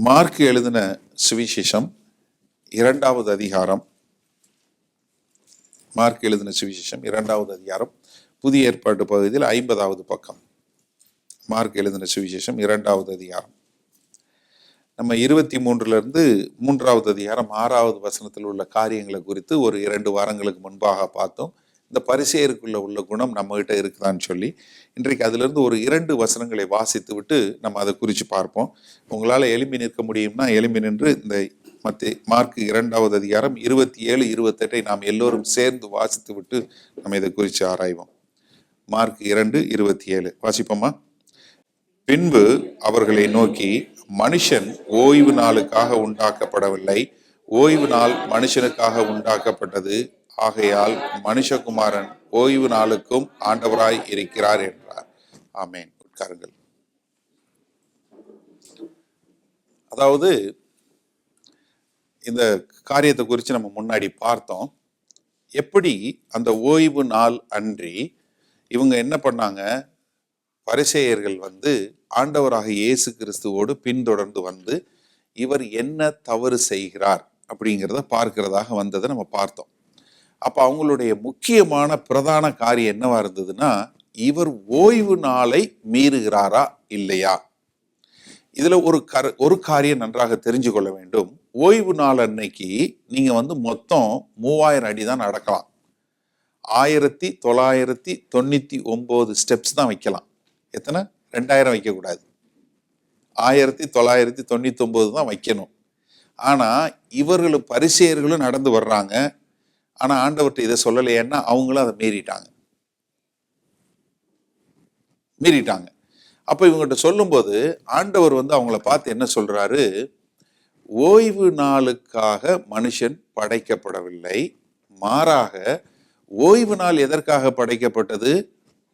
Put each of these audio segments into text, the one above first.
Mark எழுதின சுவிசேஷம் 2வது அதிகாரம். மார்க் எழுதின சுவிசேஷம் 2வது அதிகாரம், புதிய ஏற்பாட்டு பகுதியில் 50வது பக்கம். மார்க் எழுதின சுவிசேஷம் 2வது அதிகாரம். நம்ம 23 3வது அதிகாரம் 6வது வசனத்தில் உள்ள காரியங்களை குறித்து ஒரு 2 வாரங்களுக்கு முன்பாக பார்த்தோம். இந்த பரிசேயருக்குள்ள உள்ள குணம் நம்ம கிட்ட இருக்குதான்னு சொல்லி இன்றைக்கு அதிலிருந்து ஒரு 2 வசனங்களை வாசித்து விட்டு நம்ம அதை குறித்து பார்ப்போம். உங்களால் எழும்பி நிற்க முடியும்னா எழும்பி நின்று இந்த மார்க் 2வது அதிகாரம் 27, 28 நாம் எல்லோரும் சேர்ந்து வாசித்து விட்டு நம்ம இதை குறித்து ஆராய்வோம். மார்க் 2:27 வாசிப்போமா? பின்பு அவர்களை நோக்கி, மனுஷன் ஓய்வு நாளுக்காக உண்டாக்கப்படவில்லை, ஓய்வு நாள் மனுஷனுக்காக உண்டாக்கப்பட்டது. ஆகையால் மனுஷகுமாரன் ஓய்வு நாளுக்கும் ஆண்டவராய் இருக்கிறார் என்றார். ஆமேன். உட்காருங்கள். அதாவது இந்த காரியத்தை குறித்து நம்ம முன்னாடி பார்த்தோம். எப்படி அந்த ஓய்வு நாள் அன்றி இவங்க என்ன பண்ணாங்க, பரிசேயர்கள் ஆண்டவராக இயேசு கிறிஸ்துவோடு பின்தொடர்ந்து வந்து இவர் என்ன தவறு செய்கிறார் அப்படிங்கிறத பார்க்கிறதாக வந்ததை நம்ம பார்த்தோம். அப்ப அவங்களுடைய முக்கியமான பிரதான காரியம் என்னவா இருந்ததுன்னா, இவர் ஓய்வு நாளை மீறுகிறாரா இல்லையா. இதுல ஒரு காரியம் நன்றாக தெரிஞ்சு கொள்ள வேண்டும். ஓய்வு நாள் அன்னைக்கு நீங்க மொத்தம் 3000 அடி தான் நடக்கலாம். 1999 ஸ்டெப்ஸ் தான் வைக்கலாம். எத்தனை? 2000 வைக்கக்கூடாது. 1999 தான் வைக்கணும். ஆனா இவர்களும் பரிசேயர்களும் நடந்து வர்றாங்க. ஆனா ஆண்டவர்கிட்ட இதை சொல்லலையேன்னா அவங்களும் அதை மீறிட்டாங்க. அப்ப இவங்ககிட்ட சொல்லும்போது ஆண்டவர் அவங்கள பார்த்து என்ன சொல்றாரு, ஓய்வு நாளுக்காக மனுஷன் படைக்கப்படவில்லை, மாறாக ஓய்வு நாள் எதற்காக படைக்கப்பட்டது?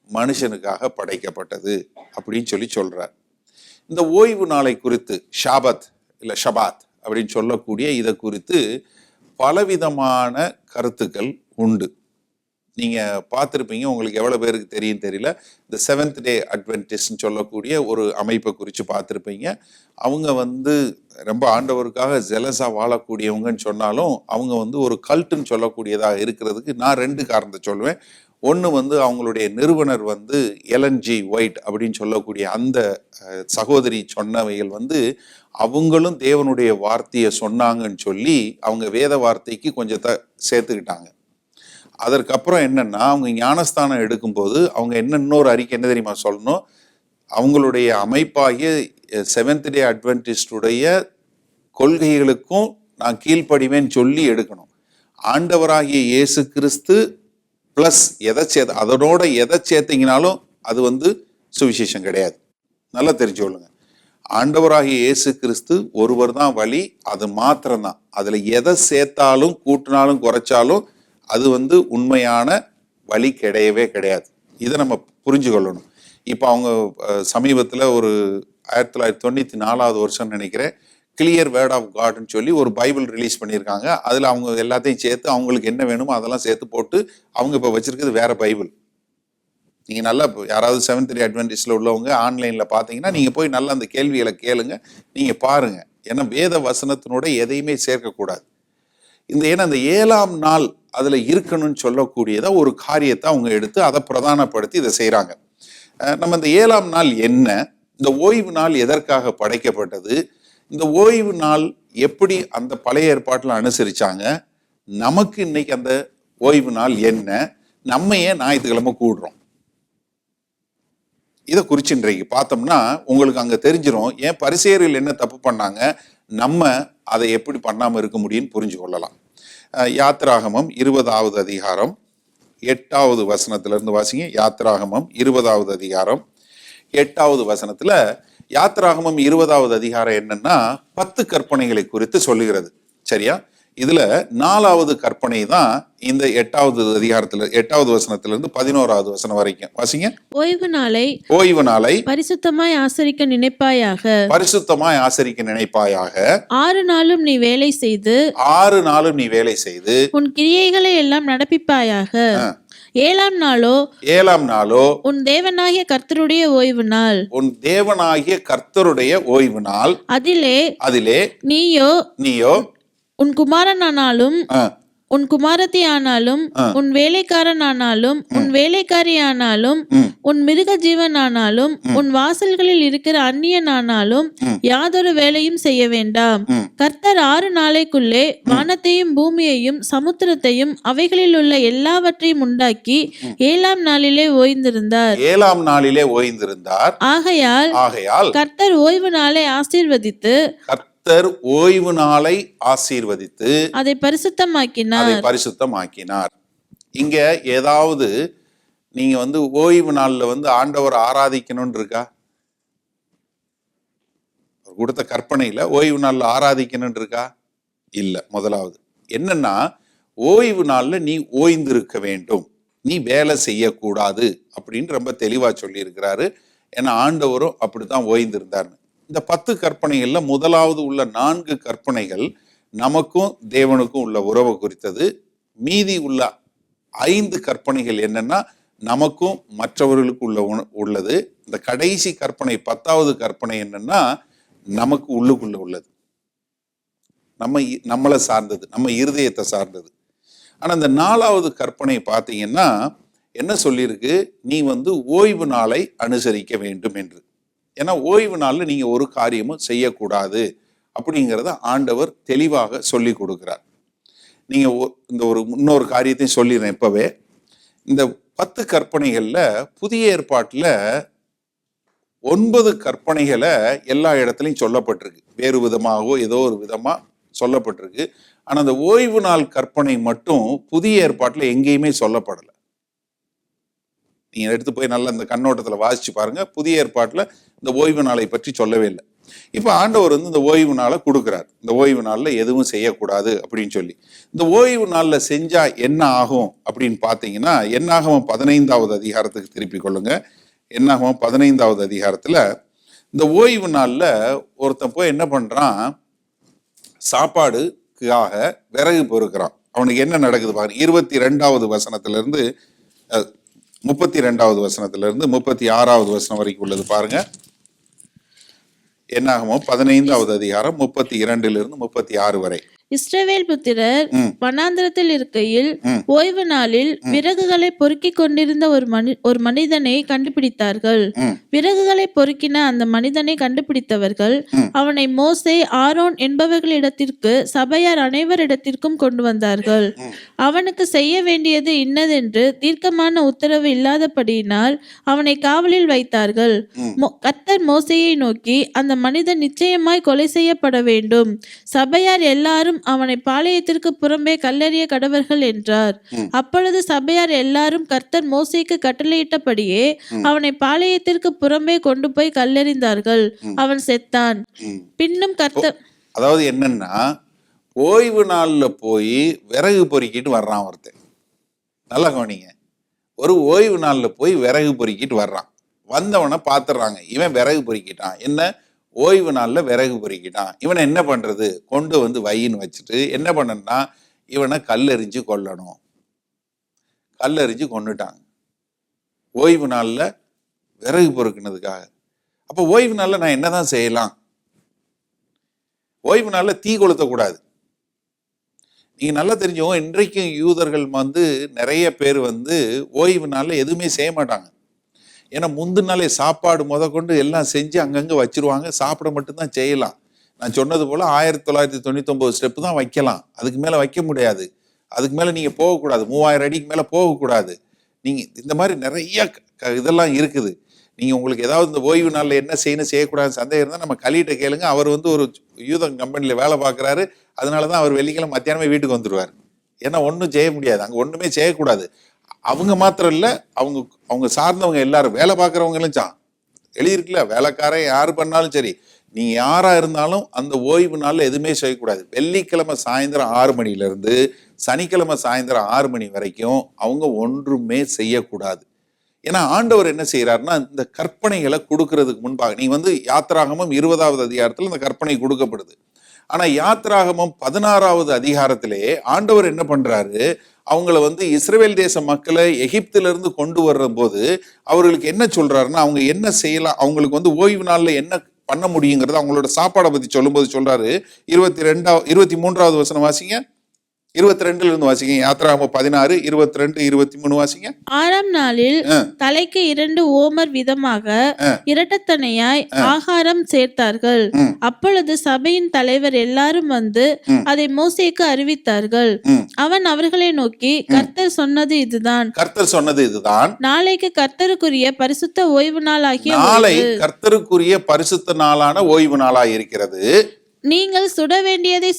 மனுஷனுக்காக படைக்கப்பட்டது அப்படின்னு சொல்றார். இந்த ஓய்வு நாளை குறித்து ஷாபத் இல்ல ஷபாத் அப்படின்னு சொல்லக்கூடிய இதை குறித்து பலவிதமான கருத்துக்கள் உண்டு. நீங்க பார்த்துருப்பீங்க, உங்களுக்கு எவ்வளவு பேருக்கு தெரியும் தெரியல. இந்த 7th டே அட்வென்டிஸ்ட்னு சொல்லக்கூடிய ஒரு அமைப்பை குறித்து பார்த்துருப்பீங்க. அவங்க ரொம்ப ஆண்டவருக்காக ஜெலஸா வாழக்கூடியவங்கன்னு சொன்னாலும் அவங்க ஒரு கல்ட்டுன்னு சொல்லக்கூடியதாக இருக்கிறதுக்கு நான் 2 காரணத்தை சொல்லுவேன். ஒன்று அவங்களுடைய நிறுவனர் எலன் ஜி ஒயிட் அப்படின்னு சொல்லக்கூடிய அந்த சகோதரி சொன்னவைகள் அவங்களும் தேவனுடைய வார்த்தையை சொன்னாங்கன்னு சொல்லி அவங்க வேத வார்த்தைக்கு கொஞ்சத்தை சேர்த்துக்கிட்டாங்க. அதற்கப்புறம் என்னன்னா, அவங்க ஞானஸ்தானம் எடுக்கும்போது அவங்க இன்னொரு அறிக்கை என்ன தெரியுமா சொல்லணும், அவங்களுடைய அமைப்பாகிய 7th டே அட்வென்டிஸ்டுடைய கொள்கைகளுக்கும் நான் கீழ்ப்படிவேன்னு சொல்லி எடுக்கணும். ஆண்டவராகிய இயேசு கிறிஸ்து பிளஸ் அதனோட எதை சேர்த்தீங்கனாலும் அது சுவிசேஷம் கிடையாது. நல்லா தெரிஞ்சு கொள்ளுங்க. ஆண்டவராகிய இயேசு கிறிஸ்து ஒருவர் தான் வழி, அது மாத்திரம்தான். அதுல எதை சேர்த்தாலும் கூட்டினாலும் குறைச்சாலும் அது உண்மையான வழி கிடையவே கிடையாது. இதை நம்ம புரிஞ்சு கொள்ளணும். இப்போ அவங்க சமீபத்தில் ஒரு 1994வது வருஷம் நினைக்கிறேன், கிளியர் வேர்ட் ஆஃப் காட்னு சொல்லி ஒரு பைபிள் ரிலீஸ் பண்ணியிருக்காங்க. அதில் அவங்க எல்லாத்தையும் சேர்த்து அவங்களுக்கு என்ன வேணுமோ அதெல்லாம் சேர்த்து போட்டு அவங்க இப்போ வச்சிருக்கிறது வேற பைபிள். நீங்கள் நல்லா யாராவது 7th டே அட்வென்டிஸ்ட்ல உள்ளவங்க ஆன்லைனில் பார்த்தீங்கன்னா நீங்கள் போய் நல்லா அந்த கேள்விகளை கேளுங்க, நீங்கள் பாருங்க. ஏன்னா வேத வசனத்தினோட எதையுமே சேர்க்கக்கூடாது. ஏன்னா அந்த 7ஆம் நாள் அதில் இருக்கணும்னு சொல்லக்கூடியதை ஒரு காரியத்தை அவங்க எடுத்து அதை பிரதானப்படுத்தி இதை செய்கிறாங்க. நம்ம இந்த 7ஆம் நாள் என்ன, இந்த ஓய்வு நாள் எதற்காக படைக்கப்பட்டது, இந்த ஓய்வு நாள் எப்படி அந்த பழைய ஏற்பாட்டில் அனுசரிச்சாங்க, நமக்கு இன்னைக்கு அந்த ஓய்வு நாள் என்ன, நம்ம ஏன் ஞாயிற்றுக்கிழமை கூடுறோம், இதை குறித்து இன்றைக்கு பார்த்தோம்னா உங்களுக்கு அங்கே தெரிஞ்சிடும் ஏன் பரிசேயர்கள் என்ன தப்பு பண்ணாங்க, நம்ம அதை எப்படி பண்ணாமல் இருக்க முடியும்னு புரிஞ்சு கொள்ளலாம். யாத்திராகமம் 20வது அதிகாரம் 8வது வசனத்திலிருந்து வாசிங்க. யாத்திராகமம் 20வது அதிகாரம் 8வது வசனத்துல யாத்திராகமம் 20வது அதிகாரம் என்னன்னா 10 கற்பனைகளை குறித்து சொல்லுகிறது. சரியா? இதுல 4வது கற்பனை தான் இந்த 8வது அதிகாரத்துல 8வது வசனத்திலிருந்து 11வது வசனம் வரைக்கும் வாசிங்க. ஓய்வு நாளை பரிசுத்தமாய் ஆசரிக்க நினைப்பாயாக, 6 நாளும் நீ வேலை செய்து உன் கிரியைகளை எல்லாம் நடப்பிப்பாயாக. ஏழாம் நாளோ ஏழாம் நாளோ உன் தேவனாகிய கர்த்தருடைய ஓய்வு நாள். உன் தேவனாகிய கர்த்தருடைய ஓய்வு நாள். அதிலே நீயோ உன் குமாரனானாலும் ஆ, உன் குமாரத்தி ஆனாலும் உன் வேலைக்காரன் ஆனாலும் உன் வேலைக்காரி ஆனாலும் உன் மிருக ஜீவனானாலும் உன் வாசல்களில் இருக்கிற அந்நியனானாலும் யாதொரு வேலையும் செய்ய வேண்டாம். கர்த்தர் 6 நாளைக்குள்ளே வானத்தையும் பூமியையும் சமுத்திரத்தையும் அவைகளில் உள்ள எல்லாவற்றையும் உண்டாக்கி 7ஆம் நாளிலே ஓய்ந்திருந்தார். 7ஆம் நாளிலே ஓய்ந்திருந்தார். ஆகையால் கர்த்தர் ஓய்வு நாளை ஆசீர்வதித்து ஓய்வு நாளை ஆசீர்வதித்து அதை பரிசுத்தமாக்கினார். இங்க ஏதாவது நீங்க ஓய்வு நாள்ல ஆண்டவர் ஆராதிக்கணும்னு இருக்கா? கொடுத்த கற்பனையில ஓய்வு நாள்ல ஆராதிக்கணும்னு இருக்கா? இல்ல. முதலாவது என்னன்னா, ஓய்வு நாள்ல நீ ஓய்ந்திருக்க வேண்டும், நீ வேலை செய்யக்கூடாது அப்படின்னு ரொம்ப தெளிவா சொல்லி இருக்கிறாரு. ஏன்னா ஆண்டவரும் அப்படித்தான் ஓய்ந்திருந்தார். இந்த 10 கற்பனைகள்ல முதலாவது உள்ள 4 கற்பனைகள் நமக்கும் தேவனுக்கும் உள்ள உறவு குறித்தது. மீதி உள்ள 5 கற்பனைகள் என்னன்னா நமக்கும் மற்றவர்களுக்கு உள்ளது. இந்த கடைசி கற்பனை 10வது கற்பனை என்னன்னா நமக்கு உள்ளுக்குள்ள உள்ளது, நம்மளை சார்ந்தது, நம்ம இருதயத்தை சார்ந்தது. ஆனா இந்த 4வது கற்பனை பார்த்தீங்கன்னா என்ன சொல்லியிருக்கு? நீ ஓய்வு நாளை அனுசரிக்க வேண்டும் என்று. ஏன்னா ஓய்வு நாள்ல நீங்க ஒரு காரியமும் செய்யக்கூடாது அப்படிங்கிறத ஆண்டவர் தெளிவாக சொல்லி கொடுக்கிறார். நீங்க இன்னொரு காரியத்தையும் சொல்லிடுறேன் இப்பவே. இந்த 10 கற்பனைகள்ல புதிய ஏற்பாட்டுல 9 கற்பனைகளை எல்லா இடத்துலையும் சொல்லப்பட்டிருக்கு. வேறு விதமாகவோ ஏதோ ஒரு விதமா சொல்லப்பட்டிருக்கு. ஆனா அந்த ஓய்வு நாள் கற்பனை மட்டும் புதிய ஏற்பாட்டுல எங்கேயுமே சொல்லப்படலை. நீங்க எடுத்து போய் நல்லா இந்த கண்ணோட்டத்துல வாசிச்சு பாருங்க. புதிய ஏற்பாட்டுல இந்த ஓய்வு நாளை பற்றி சொல்லவே இல்லை. இப்ப ஆண்டவர் இந்த ஓய்வு நாளை கொடுக்கிறார். இந்த ஓய்வு நாள்ல எதுவும் செய்யக்கூடாது அப்படின்னு சொல்லி. இந்த ஓய்வு நாள்ல செஞ்சா என்ன ஆகும் அப்படின்னு பாத்தீங்கன்னா, என்னாகமம் 15வது அதிகாரத்துக்கு திருப்பி கொள்ளுங்க. என்னாகமம் 15வது அதிகாரத்துல இந்த ஓய்வு நாள்ல ஒருத்தன் போய் என்ன பண்றான்? சாப்பாடுக்காக விறகு பொறுக்கிறான். அவனுக்கு என்ன நடக்குது பாருங்க. 22வது வசனத்துல இருந்து 32வது வசனத்துல இருந்து 36வது வசனம் வரைக்கும் உள்ளது பாருங்க. என்னாகமோ 15வது அதிகாரம் 32லிருந்து 36 வரை. இஸ்ரவேல் புத்திரர் வனாந்திரத்தில் இருக்கையில் ஓய்வு நாளில் விறகுகளை பொறுக்கிக் கொண்டிருந்த ஒரு மனிதனை கண்டுபிடித்தார்கள். விறகுகளை பொறுக்கின அந்த மனிதனை கண்டுபிடித்தவர்கள் அவனை மோசே, ஆரோன் என்பவர்களிடத்திற்கு சபையார் அனைவரிடத்திற்கும் கொண்டு வந்தார்கள். அவனுக்கு செய்ய வேண்டியது இன்னதென்று தீர்க்கமான உத்தரவு இல்லாதபடியினால் அவனை காவலில் வைத்தார்கள். கர்த்தர் மோசேயை நோக்கி, அந்த மனிதன் நிச்சயமாய் கொலை செய்யப்பட வேண்டும், சபையார் எல்லாரும் அவனை பாளையத்திற்கு புறம்பே கல்லெறிய கடவர்கள் என்றார். அப்பொழுது சபையார் எல்லாரும் கர்த்தர் மோசேக்கு கட்டளையிட்டபடியே அவனை பாளையத்திற்கு புறம்பே கொண்டு போய் கல்லெறிந்தார்கள். அவன் செத்தான். பின்னும் கர்த்தர், அதாவது என்னன்னா, ஓய்வு நாள்ல போய் விறகு பொறுக்கிட்டு வர்றான் ஒருத்தன். நல்லா கவனிங்க. ஒரு ஓய்வு நாள்ல போய் விறகு பொறுக்கிட்டு வர்றான். வந்தவனை பாத்துறாங்க, இவன் விறகு பொறுக்கிட்டான். என்ன? ஓய்வு நாள்ல விறகு பொறுக்கிட்டான். இவனை என்ன பண்றது? கொண்டு வையின்னு வச்சுட்டு என்ன பண்ணனா, இவனை கல்லெறிஞ்சு கொல்லணும். கல்லெறிஞ்சு கொண்டுட்டாங்க ஓய்வு நாள்ல விறகு பொறுக்கினதுக்காக. அப்ப ஓய்வு நாள்ல நான் என்னதான் செய்யலாம்? ஓய்வு நாள்ல தீ கொளுத்தக்கூடாது. நீங்க நல்லா தெரிஞ்சவங்க, இன்றைக்கும் யூதர்கள் நிறைய பேர் ஓய்வு நாள்ல எதுவுமே செய்ய மாட்டாங்க. ஏன்னா முந்தின நாளே சாப்பாடு கொண்டு எல்லாம் செஞ்சு அங்கங்க வச்சிருவாங்க. சாப்பிட மட்டும்தான் செய்யலாம். நான் சொன்னது போல 1999 ஸ்டெப் தான் வைக்கலாம். அதுக்கு மேல வைக்க முடியாது. அதுக்கு மேல நீங்க போகக்கூடாது. 3000 அடிக்கு மேல போகக்கூடாது. நீங்க இந்த மாதிரி நிறைய இதெல்லாம் இருக்குது. நீங்க உங்களுக்கு ஏதாவது இந்த ஓய்வு நாள்ல என்ன செய்யணும் செய்யக்கூடாது சந்தேகம் இருந்தா நம்ம கலிகிட்ட கேளுங்க. அவர் ஒரு யூத கம்பெனில வேலை பார்க்குறாரு. அதனாலதான் அவர் வெள்ளிக்கிழமை மத்தியானமே வீட்டுக்கு வந்துருவாரு. ஏன்னா ஒன்றும் செய்ய முடியாது, அங்க ஒண்ணுமே செய்யக்கூடாது. அவங்க மாத்திரம் இல்ல, அவங்க சார்ந்தவங்க எல்லாரும், வேலை பார்க்குறவங்களும் எழுதியிருக்குல்ல, வேலைக்காரன் யாரு பண்ணாலும் சரி, நீங்க யாரா இருந்தாலும் அந்த ஓய்வு நாள்ல எதுவுமே செய்யக்கூடாது. வெள்ளிக்கிழமை சாயந்தரம் 6 மணில இருந்து சனிக்கிழமை சாயந்தரம் 6 மணி வரைக்கும் அவங்க ஒன்றுமே செய்யக்கூடாது. ஏன்னா ஆண்டவர் என்ன செய்யறாருன்னா, இந்த கற்பனைகளை கொடுக்கறதுக்கு முன்பாக நீ யாத்திராகமம் 20வது அதிகாரத்துல இந்த கற்பனை கொடுக்கப்படுது. ஆனா யாத்திராகமம் 16வது அதிகாரத்திலே ஆண்டவர் என்ன பண்றாரு, அவங்கள வந்து இஸ்ரவேல் தேச மக்களை எகிப்திலிருந்து கொண்டு வர்ற போது அவர்களுக்கு என்ன சொல்றாருன்னா, அவங்க என்ன செய்யலாம், அவங்களுக்கு வந்து ஓய்வு நாள்ல என்ன பண்ண முடியுங்கிறது அவங்களோட சாப்பாடை பத்தி சொல்லும்போது சொல்றாரு. 23வது வசனம் வாசிங்க. 22 இருந்து வாசிங்க. யாத்திராகமம் 16, 22, 23 வாசிங்க. 6ஆம் நாளில் தலைக்கு 2 ஓமர் விதமாக இரட்டத்தனையாய் ஆகாரம் சேர்த்தார்கள். அப்பொழுது சபையின் தலைவர் எல்லாரும் வந்து அதை மோசேக்கு அறிவித்தார்கள். அவன் அவர்களை நோக்கி, கர்த்தர் சொன்னது இதுதான். கர்த்தர் சொன்னது இதுதான். நாளைக்கு கர்த்தருக்குரிய பரிசுத்த ஓய்வு நாள் ஆகிய நாளை கர்த்தருக்குரிய பரிசுத்த நாளான ஓய்வு நாளாய் இருக்கிறது. நீங்கள் சுட வேண்டியதை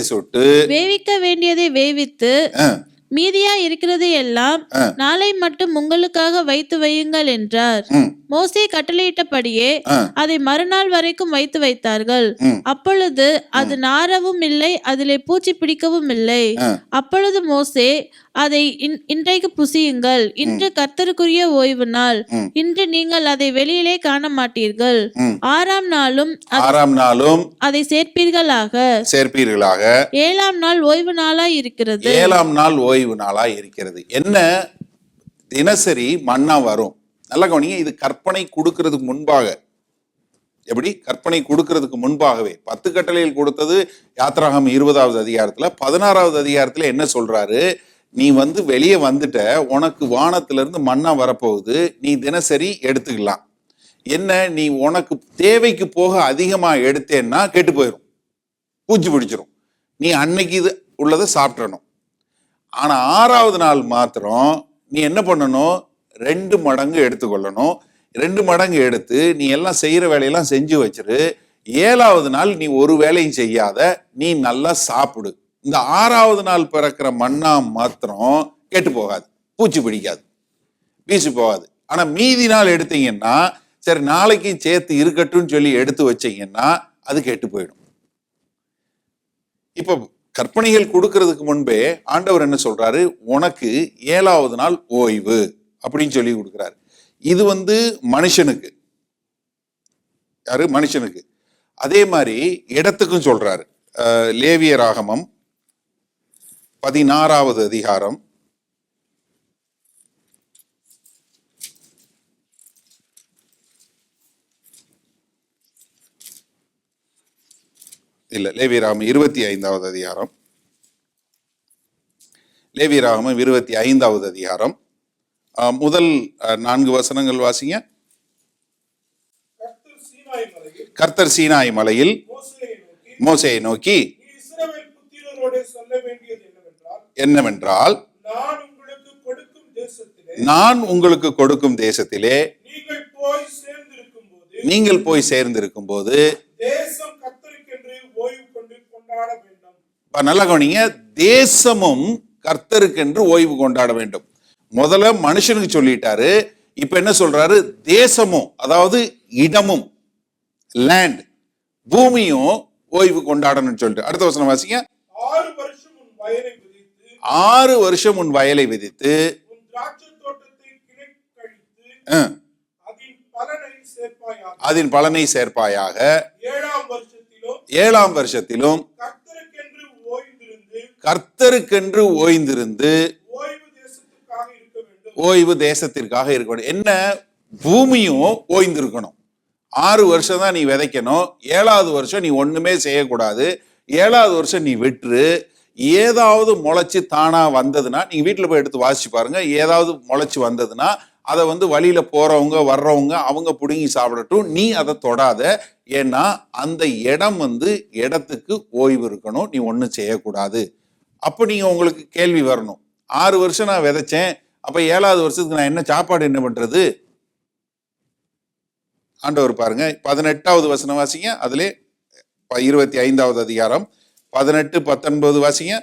சுட்டு வேவிக்க வேண்டியதை வேவித்து மீதியா இருக்கிறது எல்லாம் நாளை மட்டும் உங்களுக்காக வைத்து வையுங்கள் என்றார். மோசே கட்டளையிட்டபடியே அதை மறுநாள் வரைக்கும் வைத்து வைத்தார்கள். அப்பொழுது அது நாரவும் இல்லை, அதிலே பூச்சி பிடிக்கவும் இல்லை. அப்பொழுது மோசே, அதை இன்றைக்கு புசியுங்கள், இன்று கர்த்தருக்குரிய ஓய்வு நாள், இன்று நீங்கள் அதை வெளியிலே காண மாட்டீர்கள். 6ஆம் நாளும் அதை சேர்ப்பீர்களாக. 7ஆம் நாள் ஓய்வு நாளாய் இருக்கிறது. 7ஆம் நாள் ஓய்வு நாளாய் இருக்கிறது. என்ன தினசரி மன்னா வரும். நல்ல கவனிங்க, இது கற்பனை கொடுக்கிறதுக்கு முன்பாக. எப்படி கற்பனை கொடுக்கிறதுக்கு முன்பாகவே 10 கட்டளைகள் கொடுத்தது யாத்திராகமம் 20வது அதிகாரத்துல. 16வது அதிகாரத்துல என்ன சொல்றாரு, நீ வந்து வெளியே வந்துட்ட, உனக்கு வானத்துல இருந்து மன்னா வரப்போகுது, நீ தினசரி எடுத்துக்கலாம். என்ன, நீ உனக்கு தேவைக்கு போக அதிகமா எடுத்தேன்னா கெட்டு போயிடும், பூச்சி பிடிச்சிரும். நீ அன்னைக்கு இது உள்ளதை சாப்பிடணும். ஆனா 6வது நாள் மாத்திரம் நீ என்ன பண்ணணும், 2 மடங்கு எடுத்துக்கொள்ளணும். 2 மடங்கு எடுத்து நீ எல்லாம் செய்யற வேலையெல்லாம் செஞ்சு வச்சிரு. 7வது நாள் நீ ஒரு வேலையும் செய்யாத, நீ நல்லா சாப்பிடு. இந்த 6வது நாள் பிறக்கிற மன்னா மாத்திரம் கெட்டு போகாது, பூச்சி பிடிக்காது, வீசி போகாது. ஆனா மீதி நாள் எடுத்தீங்கன்னா, சரி நாளைக்கும் சேர்த்து இருக்கட்டும் சொல்லி எடுத்து வச்சீங்கன்னா அது கெட்டு போயிடும். இப்போ கற்பனைகள் கொடுக்கறதுக்கு முன்பே ஆண்டவர் என்ன சொல்றாரு, உனக்கு 7வது நாள் ஓய்வு அப்படின்னு சொல்லி கொடுக்கிறாரு. இது வந்து மனுஷனுக்கு, யாரு, மனுஷனுக்கு. அதே மாதிரி இடத்துக்கும் சொல்றாரு. லேவியராகமம் 16வது அதிகாரம் 25வது அதிகாரம். லேவியராகமம் 25வது அதிகாரம் முதல் 4 வசனங்கள் வாசிங்க. கர்த்தர் சீனாய் மலையில் மோசேயை நோக்கி என்னவென்றால், நான் உங்களுக்கு கொடுக்கும் தேசத்திலே நீங்கள் போய் சேர்ந்திருக்கும் போது நல்ல கவனிங்க, தேசமும் கர்த்தருக்கென்று ஓய்வு கொண்டாட வேண்டும். முதல்ல மனுஷனுக்கு சொல்லிட்டாரு, இப்ப என்ன சொல்றாரு, தேசமும், அதாவது இடமும், லேண்ட், பூமியும் ஓய்வு கொண்டாடணும்னு சொல்லிட்டு. அடுத்த வசனம் வாசிங்க. 6 வருஷம் உன் வயலை விதித்து அதன் பலனை சேர்ப்பாயாக. 7ஆம் வருஷத்திலும் கர்த்தருக்கென்று ஓய்ந்திருந்து ஓய்வு தேசத்திற்காக இருக்க வேண்டும். என்ன, பூமியும் ஓய்ந்திருக்கணும். 6 வருஷம் தான் நீ விதைக்கணும். 7வது வருஷம் நீ ஒண்ணுமே செய்யக்கூடாது. 7வது வருஷம் நீ விட்டுரு. ஏதாவது முளைச்சு தானா வந்ததுன்னா, நீங்க வீட்டுல போய் எடுத்து வாசிச்சு பாருங்க. ஏதாவது முளைச்சு வந்ததுன்னா அதை வந்து வழியில போறவங்க வர்றவங்க அவங்க புடுங்கி சாப்பிடட்டும், நீ அதை தொடாத. ஏன்னா அந்த இடம் வந்து இடத்துக்கு ஓய்வு இருக்கணும், நீ ஒன்றும் செய்யக்கூடாது. அப்போ நீங்க உங்களுக்கு கேள்வி வரணும், 6 வருஷம் நான் விதைச்சேன், அப்ப 7வது வருஷத்துக்கு நான் என்ன சாப்பாடு என்ன பண்றது? ஆண்டவர் பாருங்க, 18வது வசனம் வாசிங்க. அதிலே 25வது அதிகாரம் 18, 19 வாசிங்க.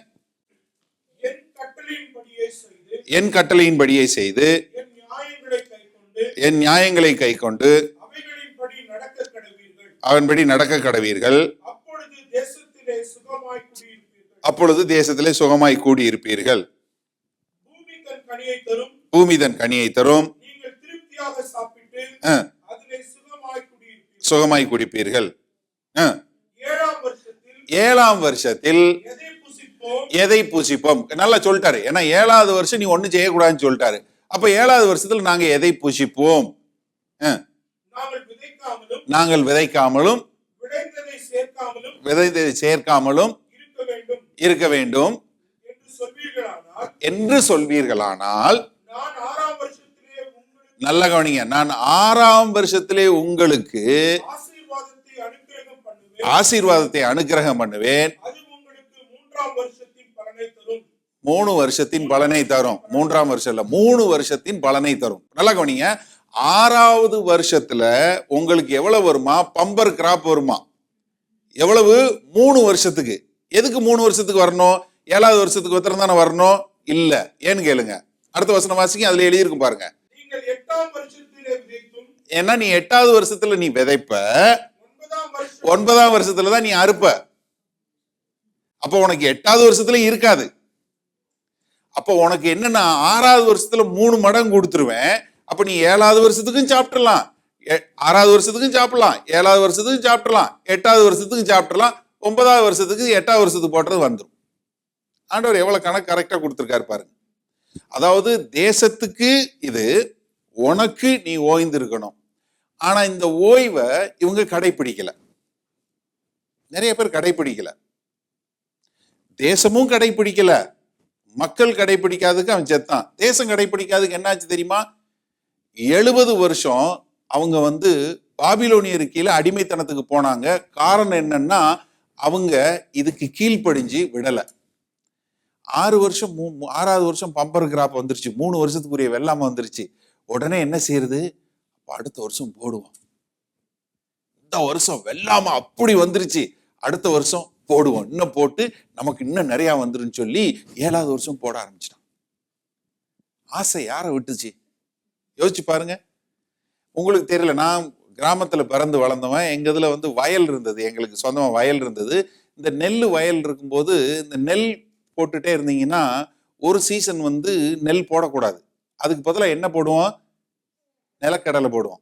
என் கட்டளையின்படியே செய்து என் நியாயங்களை கை கொண்டு அவன்படி நடக்க கடவீர்கள். அப்பொழுது தேசத்திலே சுகமாய் கூடியிருப்பீர்கள். பூமி தன் கனியை தரும், சுகமாய் குடிப்பீர்கள். 7ஆம் வருஷத்தில் எதை புசிப்போம்? நல்லா சொல்லிட்டாரு. ஏன்னா 7வது வருஷம் நீ ஒண்ணும் செய்யக்கூடாதுன்னு சொல்லிட்டாரு. அப்ப 7வது வருஷத்துல நாங்க எதை புசிப்போம்? நாங்கள் விதைக்காமலும் விதைத்ததை சேர்க்காமலும் இருக்க வேண்டும் என்று சொல்வீர்களானால், நல்ல கவனிங்க, நான் 6ஆம் வருஷத்திலே உங்களுக்கு ஆசீர்வாதத்தை அனுக்கிரகம் பண்ணுவேன். 3 வருஷத்தின் பலனை தரும். 3ஆம் வருஷம் இல்ல, 3 வருஷத்தின் பலனை தரும். நல்லா கவனிங்க, 6வது வருஷத்துல உங்களுக்கு எவ்வளவு வருமா? பம்பர் கிராப் வருமா? எவ்வளவு? 3 வருஷத்துக்கு. எதுக்கு 3 வருஷத்துக்கு வரணும்? 7வது வருஷத்துக்கு ஒருத்தரம் தானே வரணும்? இல்ல. ஏன்னு கேளுங்க. அடுத்த வசனம் வாசிங்க, அதுல எழுதியிருக்கும் பாருங்க. ஏன்னா நீ 8வது வருஷத்துல நீ விதைப்ப, 9ஆம் வருஷத்துலதான் நீ அறுப்ப. அப்ப உனக்கு 8வது வருஷத்துல இருக்காது. அப்ப உனக்கு என்னன்னா 6வது வருஷத்துல 3 மடங்கு கொடுத்துருவேன். அப்ப நீ 7வது வருஷத்துக்கும் சாப்பிடலாம், 6வது வருஷத்துக்கும் சாப்பிடலாம், 7வது வருஷத்துக்கும் சாப்பிடலாம், 8வது வருஷத்துக்கும் சாப்பிடலாம், 9வது வருஷத்துக்கு 8வது வருஷத்துக்கு போட்டது வந்துடும். ஆண்டவர் எவ்வளவு கணக்கு கரெக்டா கொடுத்துருக்காரு பாருங்க. அதாவது தேசத்துக்கு இது, உனக்கு நீ ஓய்ந்து இருக்கணும். ஆனா இந்த ஓய்வை இவங்க கடைபிடிக்கல. நிறைய பேர் கடைபிடிக்கல, தேசமும் கடைபிடிக்கல, மக்கள் கடைபிடிக்காததுக்கு அவன் செத்தான். தேசம் கடைபிடிக்காததுக்கு என்னாச்சு தெரியுமா? 70 வருஷம் அவங்க வந்து பாபிலோனியர் கீழே அடிமைத்தனத்துக்கு போனாங்க. காரணம் என்னன்னா அவங்க இதுக்கு கீழ்ப்படிஞ்சு விடல. 6வது வருஷம் பம்பர் கிராப் வந்துருச்சு, 3 வருஷத்துக்குரிய வெள்ளாம வந்துருச்சு. உடனே என்ன செய்யறது? அடுத்த வருஷம் போடுவோம். இந்த வருஷம் வெள்ளாம அப்படி வந்துருச்சு, அடுத்த வருஷம் போடுவோம், இன்னும் போட்டு நமக்கு இன்னும் நிறைய வந்துருன்னு சொல்லி 7வது வருஷம் போட ஆரம்பிச்சிட்டான். ஆசை யாரை விட்டுச்சு? யோசிச்சு பாருங்க. உங்களுக்கு தெரியல, நான் கிராமத்துல பிறந்து வளர்ந்தவன். எங்க இதுல வந்து வயல் இருந்தது, எங்களுக்கு சொந்தமா வயல் இருந்தது. இந்த நெல் வயல் இருக்கும்போது இந்த நெல் போட்டுட்டே இருந்தீங்கன்னா ஒரு சீசன் வந்து நெல் போடக்கூடாது. அதுக்கு பதிலாக என்ன போடுவோம்? நிலக்கடலை போடுவோம்.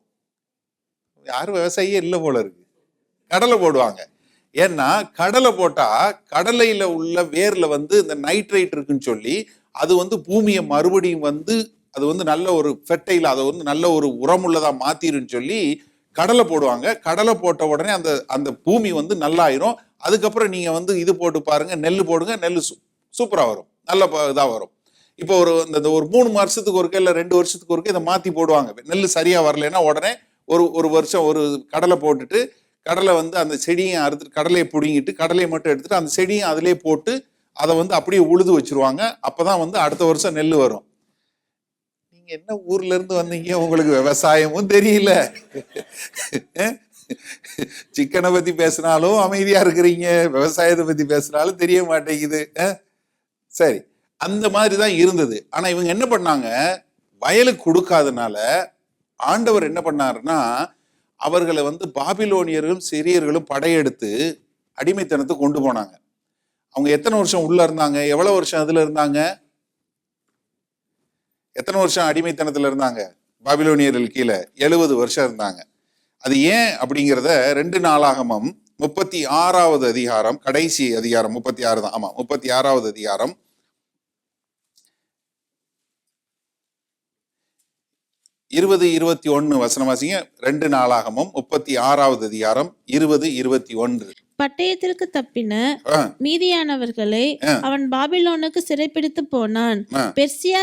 யாரும் விவசாயியே இல்லை போல இருக்கு, கடலை போடுவாங்க. ஏன்னா கடலை போட்டா கடலையில உள்ள வேர்ல வந்து இந்த நைட்ரேட் இருக்குன்னு சொல்லி அது வந்து பூமியை மறுபடியும் வந்து அது வந்து நல்ல ஒரு ஃபெர்டைல், அதை வந்து நல்ல ஒரு உரமுள்ளதா மாத்திருன்னு சொல்லி கடலை போடுவாங்க. கடலை போட்ட உடனே அந்த அந்த பூமி வந்து நல்லாயிரும். அதுக்கப்புறம் நீங்க வந்து இது போட்டு பாருங்க, நெல் போடுங்க, நெல் சூப்பரா வரும், நல்ல இதா வரும். இப்போ ஒரு 3 வருஷத்துக்கு ஒருக்க இல்ல 2 வருஷத்துக்கு ஒருக்க இதை மாத்தி போடுவாங்க. நெல் சரியா வரலைன்னா உடனே ஒரு வருஷம் ஒரு கடலை போட்டுட்டு, கடலை வந்து அந்த செடியை அறுத்துட்டு கடலையை பிடுங்கிட்டு கடலையை மட்டும் எடுத்துட்டு அந்த செடியை அதிலே போட்டு அதை வந்து அப்படியே உழுது வச்சிருவாங்க. அப்பதான் வந்து அடுத்த வருஷம் நெல் வரும். நீங்க என்ன ஊர்ல இருந்து வந்தீங்க? உங்களுக்கு விவசாயமும் தெரியல, சிக்கனை பத்தி பேசினாலும் அமைதியா இருக்கிறீங்க, விவசாயத்தை பத்தி பேசினாலும் தெரிய மாட்டேங்குது. சரி, அந்த மாதிரிதான் இருந்தது. ஆனா இவங்க என்ன பண்ணாங்க? வயலுக்கு கொடுக்காதனால ஆண்டவர் என்ன பண்ணாருன்னா அவர்களை வந்து பாபிலோனியர்களும் சிரியர்களும் படையெடுத்து அடிமைத்தனத்தை கொண்டு போனாங்க. அவங்க எத்தனை வருஷம் உள்ள இருந்தாங்க? எவ்வளவு வருஷம் அதுல இருந்தாங்க? எத்தனை வருஷம் அடிமைத்தனத்துல இருந்தாங்க? பாபிலோனியர்கள் கீழே 70 வருஷம் இருந்தாங்க. அது ஏன் அப்படிங்கிறத 2 நாளாகமம் 36வது அதிகாரம், கடைசி அதிகாரம் 36 தான். ஆமா, 36வது அதிகாரம் 20-21 வசனம் வாசிங்க. 2 நாளாகமம் 36வது அதிகாரம் 20-21. பட்டயத்திற்கு தப்பின மீதியானவர்களை அவன் பாபிலோனுக்கு சிறைப்பிடித்து போனான். பெர்சியா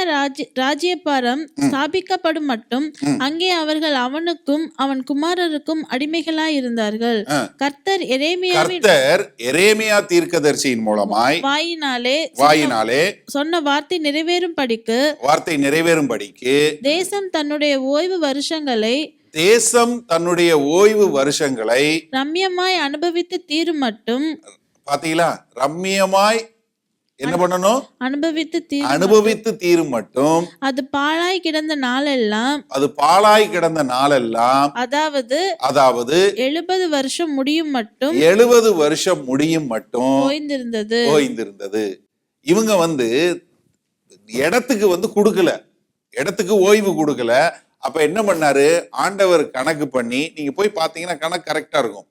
ராஜ்யபாரம் ஸ்தாபிக்கப்படும் மட்டும் அங்கே அவர்கள் அவனுக்கும் அவன் குமாரருக்கும் அடிமைகளாய் இருந்தார்கள். கர்த்தர் எரேமியா தீர்க்கதரிசியின் மூலமாய் வாயினாலே சொன்ன வார்த்தை நிறைவேறும்படிக்கு தேசம் தன்னுடைய ஓய்வு வருஷங்களை ரம்யமாய் அனுபவித்து தீரும் மட்டும். பாத்தீங்களா? ரம்யமாய் என்ன பண்ணணும்? அனுபவித்து தீரும் மட்டும். அது பாழாய் கிடந்த நாளெல்லாம் அதாவது 70 வருஷம் முடியும் மட்டும் ஓய்ந்திருந்தது. இவங்க வந்து இடத்துக்கு வந்து கொடுக்கல, இடத்துக்கு ஓய்வு கொடுக்கல. அப்ப என்ன பண்ணாரு ஆண்டவர்? கணக்கு பண்ணி நீங்க போய் பாத்தீங்கன்னா கணக்கு கரெக்டா இருக்கும்.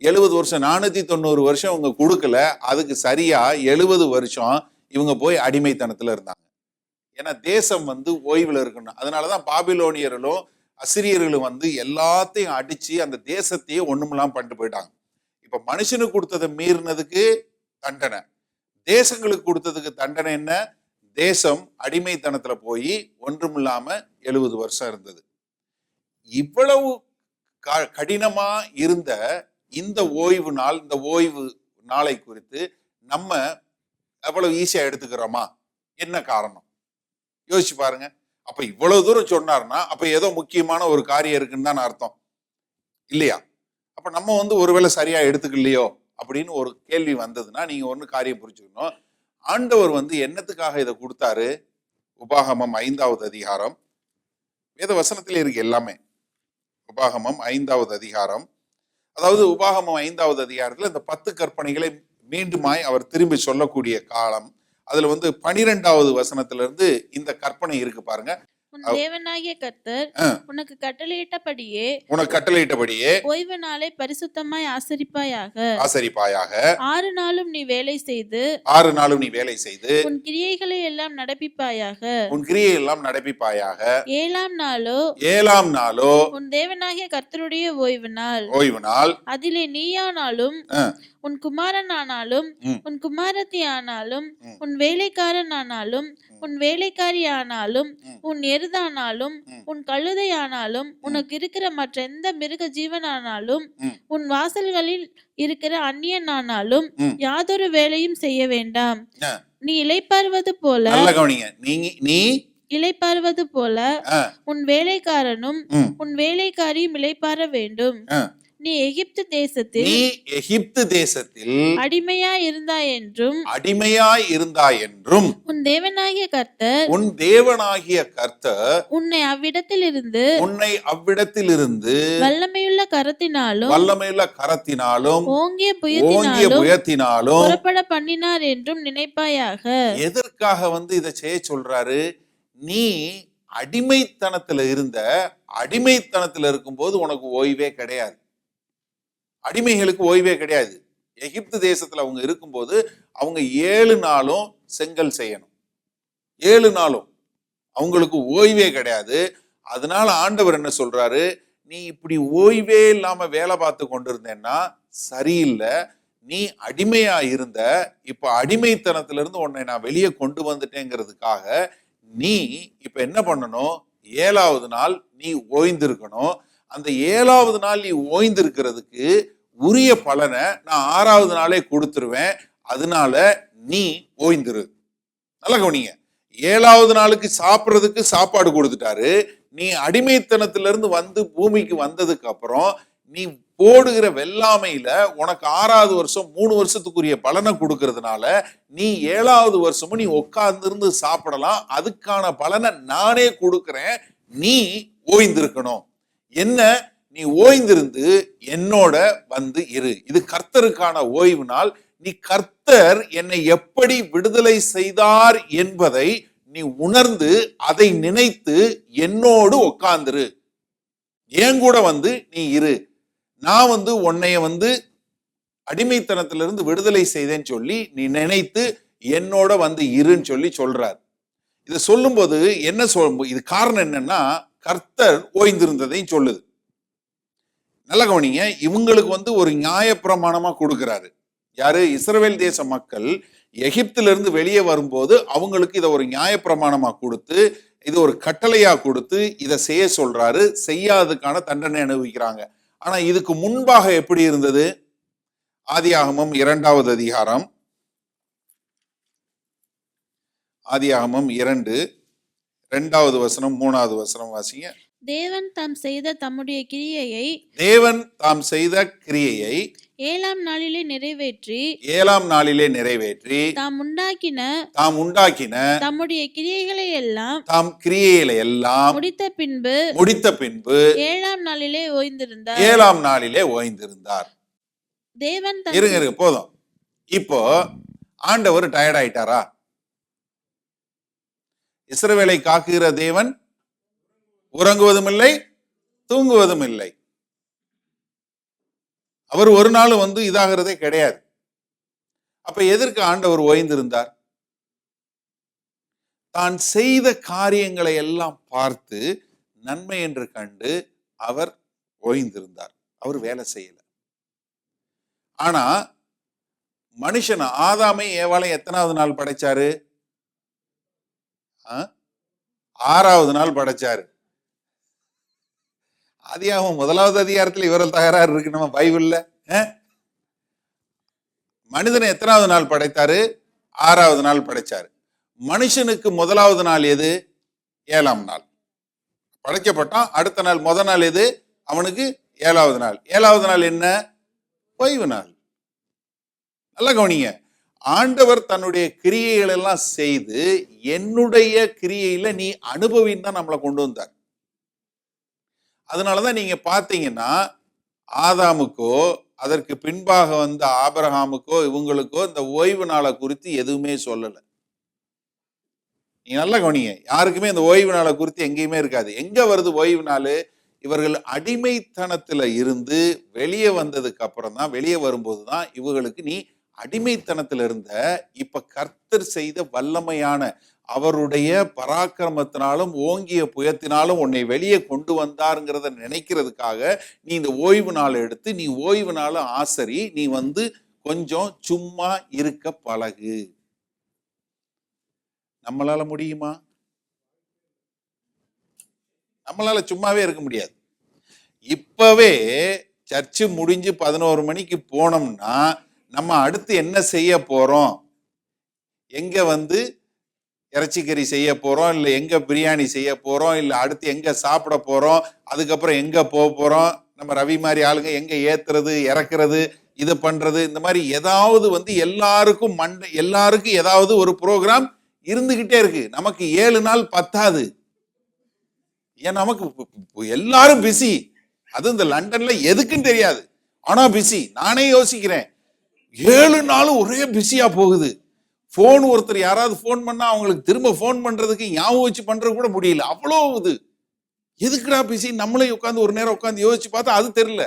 70 வருஷம் 490 வருஷம் அவங்க கொடுக்கல, அதுக்கு சரியா 70 வருஷம் இவங்க போய் அடிமைத்தனத்துல இருந்தாங்க. ஏன்னா தேசம் வந்து ஓய்வுல இருக்கணும். அதனாலதான் பாபிலோனியர்களும் அசிரியர்களும் வந்து எல்லாத்தையும் அடிச்சு அந்த தேசத்தையே ஒண்ணுமில்லாம பண்ணிட்டு போயிட்டாங்க. இப்ப மனுஷனுக்கு கொடுத்ததை மீறினதுக்கு தண்டனை, தேசங்களுக்கு கொடுத்ததுக்கு தண்டனை என்ன? தேசம் அடிமைத்தனத்துல போய் ஒன்றுமில்லாம 70 வருஷம் இருந்தது. இவ்வளவு கடினமா இருந்த இந்த ஓய்வு நாள், இந்த ஓய்வு நாளை குறித்து நம்ம எவ்வளவு ஈஸியா எடுத்துக்கிறோமா? என்ன காரணம் யோசிச்சு பாருங்க. அப்ப இவ்வளவு தூரம் சொன்னார்னா அப்ப ஏதோ முக்கியமான ஒரு காரியம் இருக்குன்னு தான் அர்த்தம் இல்லையா? அப்ப நம்ம வந்து ஒருவேளை சரியா எடுத்துக்கலையோ அப்படின்னு ஒரு கேள்வி வந்ததுன்னா நீங்க ஒண்ணு காரியம் புரிஞ்சுக்கணும். ஆண்டவர் வந்து என்னத்துக்காக இதை கொடுத்தாரு? உபாகமம் 5வது அதிகாரம், வேத வசனத்திலே இருக்கு எல்லாமே. உபாகமம் 5வது அதிகாரம், அதாவது உபாகமம் 5வது அதிகாரத்துல இந்த 10 கற்பனைகளை மீண்டுமாய் அவர் திரும்பி சொல்லக்கூடிய காலம். அதுல வந்து 12வது வசனத்துல இருந்து இந்த கற்பனை இருக்கு பாருங்க. உன் தேவனாகிய கர்த்தர் உனக்கு கட்டளையிட்டபடியே ஓய்வு நாளை பரிசுத்தமாய் ஆசரிப்பாயாக. 6 நாளும் நீ வேலை செய்து உன் கிரியைகளை எல்லாம் நடப்பிப்பாயாக. 7ஆம் நாளோ உன் தேவனாகிய கர்த்தருடைய ஓய்வு நாள். அதிலே நீயானாலும் உன் குமாரனானாலும் உன் குமாரத்தி ஆனாலும் உன் வேலைக்காரன் ஆனாலும் உன் வேலைக்காரி ஆனாலும் உன் எருதானாலும் உன் கழுதை ஆனாலும் உனக்கு இருக்கிற மற்ற எந்த மிருக ஜீவனானாலும் உன் வாசல்களில் இருக்கிற அந்நியனானாலும் யாதொரு வேலையும் செய்ய வேண்டாம். நீ இளைப்பாறுவது போல உன் வேலைக்காரனும் உன் வேலைக்காரியும் இளைப்பாற வேண்டும். நீ எகிப்து தேசத்தில் அடிமையாய் இருந்தாய் என்றும் உன் தேவனாகிய கர்த்தர் உன்னை அவ்விடத்திலிருந்து வல்லமையுள்ள கரத்தினாலும் ஓங்கிய புயத்தினாலும் புறப்பட பண்ணினார் என்றும் நினைப்பாயாக. எதற்காக வந்து இதை செய்ய சொல்றாரு? நீ அடிமைத்தனத்துல இருக்கும்போது உனக்கு ஓய்வே கிடையாது. அடிமைகளுக்கு ஓய்வே கிடையாது. எகிப்து தேசத்துல அவங்க இருக்கும்போது அவங்க 7 நாளும் செங்கல் செய்யணும். 7 நாளும் அவங்களுக்கு ஓய்வே கிடையாது. அதனால ஆண்டவர் என்ன சொல்றாரு? நீ இப்படி ஓய்வே இல்லாம வேலை பார்த்து கொண்டிருந்தேன்னா சரியில்லை. நீ அடிமையா இருந்த, இப்ப அடிமைத்தனத்துல இருந்து உன்னை நான் வெளியே கொண்டு வந்துட்டேங்கிறதுக்காக நீ இப்ப என்ன பண்ணணும்? 7வது நாள் நீ ஓய்ந்திருக்கணும். அந்த 7வது நாள் நீ ஓய்ந்திருக்கிறதுக்கு உரிய பலனை நான் 6வது நாளே கொடுத்துருவேன். அதனால நீ ஓய்ந்திரு. நல்ல கவனிங்க. 7வது நாளுக்கு சாப்பிட்றதுக்கு சாப்பாடு கொடுத்துட்டாரு. நீ அடிமைத்தனத்திலிருந்து வந்து பூமிக்கு வந்ததுக்கு அப்புறம் நீ போடுகிற வெள்ளாமையில உனக்கு 6வது வருஷம் 3 வருஷத்துக்குரிய பலனை கொடுக்கறதுனால நீ 7வது வருஷமும் நீ உட்கார்ந்து சாப்பிடலாம். அதுக்கான பலனை நானே கொடுக்கிறேன். நீ ஓய்ந்திருக்கணும். என்ன? நீ ஓய்ந்திருந்து என்னோட வந்து இரு. இது கர்த்தருக்கான ஓய்வு நாள். நீ கர்த்தர் என்னை எப்படி விடுதலை செய்தார் என்பதை நீ உணர்ந்து அதை நினைத்து என்னோடு உட்கார்ந்துரு. ஏன் கூட வந்து நீ இரு. நான் வந்து உன்னைய வந்து அடிமைத்தனத்திலிருந்து விடுதலை செய்தேன்னு சொல்லி நீ நினைத்து என்னோட வந்து இருன்னு சொல்லி சொல்றார். இதை சொல்லும்போது என்ன இது காரணம் என்னன்னா கர்த்தர் ஓய்ந்திருந்ததையும் சொல்லுது. நல்ல கவனிங்க. இவங்களுக்கு வந்து ஒரு நியாயப்பிரமாணமா கொடுக்கிறாரு. யாரு? இஸ்ரவேல் தேச மக்கள் எகிப்திலிருந்து வெளியே வரும்போது அவங்களுக்கு இதை ஒரு நியாயப்பிரமாணமா கொடுத்து, இது ஒரு கட்டளையா கொடுத்து இதை செய்ய சொல்றாரு. செய்யாததுக்கான தண்டனை அனுபவிக்கிறாங்க. ஆனா இதுக்கு முன்பாக எப்படி இருந்தது? ஆதியாகமம் 2வது அதிகாரம், ஆதியாகமம் 2 2வது வசனம் 3வது வசனம் வாசிங்க. தேவன் தாம் செய்த தம்முடைய கிரியையை 7ஆம் நாளிலே நிறைவேற்றி தாம் உண்டாக்கின தம்முடைய கிரியைகளை எல்லாம் முடித்த பின்பு 7ஆம் நாளிலே ஓய்ந்திருந்தார். தேவன் இருங்க போதும். இப்போ ஆண்டவர் டயர்ட் ஆயிட்டாரா? இஸ்ரவேலை காக்குகிற தேவன் உறங்குவதும் இல்லை, தூங்குவதும் இல்லை. அவர் ஒரு நாள் வந்து இதாகிறதே கிடையாது. அப்ப எதற்கு ஆண்டவர் ஓய்ந்திருந்தார்? தான் செய்த காரியங்களை எல்லாம் பார்த்து நன்மை என்று கண்டு அவர் ஓய்ந்திருந்தார். அவர் வேலை செய்யல. ஆனா மனுஷன் ஆதாமை ஏவாளை எத்தனாவது நாள் படைச்சாரு? 6வது நாள் படைச்சாரு. ஆதியாகமம் 1வது அதிகாரத்துல இவரல் தகராறு இருக்கு நம்ம பைபிள்ல. மனிதனை எத்தனாவது நாள் படைத்தாரு? 6வது நாள் படைச்சாரு. மனுஷனுக்கு 1வது நாள் எது? 7ஆம் நாள் படைக்கப்பட்டான். அடுத்த நாள் முதல் நாள் எது? அவனுக்கு 7வது நாள். 7வது நாள் என்ன? ஓய்வு நாள். நல்லா கவனிங்க. ஆண்டவர் தன்னுடைய கிரியைகள் எல்லாம் செய்து என்னுடைய கிரியையில நீ அனுபவின்னு தான் நம்மளை கொண்டு வந்தார். அதனாலதான் நீங்க பாத்தீங்கன்னா ஆதாமுக்கோ அதற்கு பின்பாக வந்த ஆபிரகாமுக்கோ இவங்களுக்கோ இந்த ஓய்வு நாளை குறித்து எதுவுமே சொல்லல. நீங்க நல்லா கவனிங்க. யாருக்குமே இந்த ஓய்வு நாளை குறித்து எங்கேயுமே இருக்காது. எங்க வருது ஓய்வு நாள்? இவர்கள் அடிமைத்தனத்துல இருந்து வெளியே வந்ததுக்கு அப்புறம் தான், வெளியே வரும்போது தான் இவர்களுக்கு நீ அடிமைத்தனத்துல இருந்த இப்ப கர்த்தர் செய்த வல்லமையான அவருடைய பராக்கிரமத்தினாலும் ஓங்கிய புயத்தினாலும் உன்னை வெளியே கொண்டு வந்தாருங்கிறத நினைக்கிறதுக்காக நீ இந்த ஓய்வு நாளை எடுத்து நீ ஓய்வு நாளை ஆசரி, நீ கொஞ்சம் சும்மா இருக்க பழகு. நம்மளால முடியுமா? நம்மளால சும்மாவே இருக்க முடியாது. இப்பவே சர்ச்சு முடிஞ்சு 11 மணிக்கு போனோம்னா நம்ம அடுத்து என்ன செய்ய போறோம்? எங்க இறைச்சிக்கறி செய்ய போறோம், இல்ல எங்க பிரியாணி செய்ய போறோம், இல்ல அடுத்து எங்க சாப்பிட போறோம், அதுக்கப்புறம் எங்க போக போறோம், நம்ம ரவி மாதிரி ஆளுங்க எங்க ஏத்துறது இறக்குறது இது பண்றது, இந்த மாதிரி ஏதாவது எல்லாருக்கும் ஏதாவது ஒரு ப்ரோக்ராம் இருந்துகிட்டே இருக்கு. நமக்கு 7 நாள் பத்தாது. ஏன் நமக்கு எல்லாரும் பிஸி. அது இந்த லண்டன்ல எதுக்குன்னு தெரியாது, ஆனா பிஸி. நானே யோசிக்கிறேன், 7 நாளும் ஒரே பிஸியா போகுது. போன் ஒருத்தர் யாராவது போன் பண்ணா அவங்களுக்கு திரும்ப போன் பண்றதுக்கு ஞாபகம் வச்சு பண்றது கூட முடியல. அவ்வளோ இது எதுக்குடா பிஸி? நம்மளே உட்காந்து ஒரு நேரம் உட்காந்து யோசிச்சு பார்த்தா அது தெரியல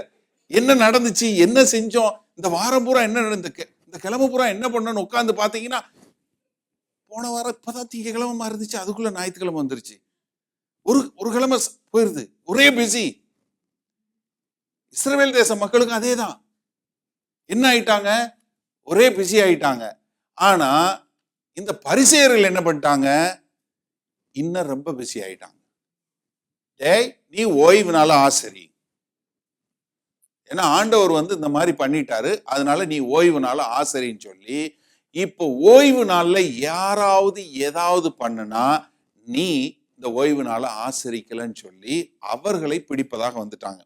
என்ன நடந்துச்சு, என்ன செஞ்சோம், இந்த வாரம் பூரா என்ன நடந்து, இந்த கிழமை பூரா என்ன பண்ணணும்னு உட்காந்து பாத்தீங்கன்னா போன வாரம் இப்பதான் திங்கக்கிழமை இருந்துச்சு, அதுக்குள்ள ஞாயிற்றுக்கிழமை வந்துருச்சு. ஒரு கிழமை போயிருது, ஒரே பிஸி. இஸ்ரவேல் தேச மக்களுக்கு அதேதான். என்ன ஆயிட்டாங்க? ஒரே பிஸி ஆயிட்டாங்க. ஆனா இந்த பரிசேயர்கள் என்ன பண்ணிட்டாங்க? இன்னும் ரொம்ப பிஸி ஆயிட்டாங்க. டேய், நீ ஓய்வு நாள ஆசரி. ஏன்னா ஆண்டவர் இந்த மாதிரி பண்ணிட்டாரு, அதனால நீ ஓய்வு நாள ஆசரின்னு சொல்லி, இப்போ ஓய்வு நாள்ல யாராவது ஏதாவது பண்ணுனா நீ இந்த ஓய்வு நாள ஆசரிக்கலன்னு சொல்லி அவர்களை பிடிப்பதாக வந்துட்டாங்க.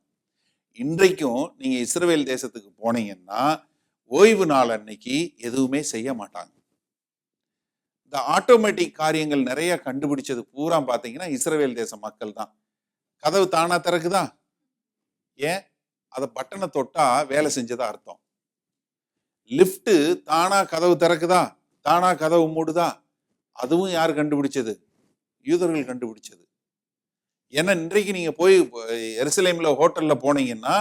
இன்றைக்கும் நீங்க இஸ்ரவேல் தேசத்துக்கு போனீங்கன்னா ஓய்வு நாள் அன்னைக்கு எதுவுமே செய்ய மாட்டாங்க. இந்த ஆட்டோமேட்டிக் காரியங்கள் நிறைய கண்டுபிடிச்சது பூரா பாத்தீங்கன்னா இஸ்ரவேல் தேச மக்கள் தான். கதவு தானா திறக்குதா? ஏன்? அத பட்டனை தொட்டா வேலை செஞ்சதா அர்த்தம். லிப்ட் தானா கதவு திறக்குதா? தானா கதவு மூடுதா? அதுவும் யார் கண்டுபிடிச்சது? யூதர்கள் கண்டுபிடிச்சது. ஏன்னா இன்றைக்கு நீங்க போய் எருசலேம்ல ஹோட்டல்ல போனீங்கன்னா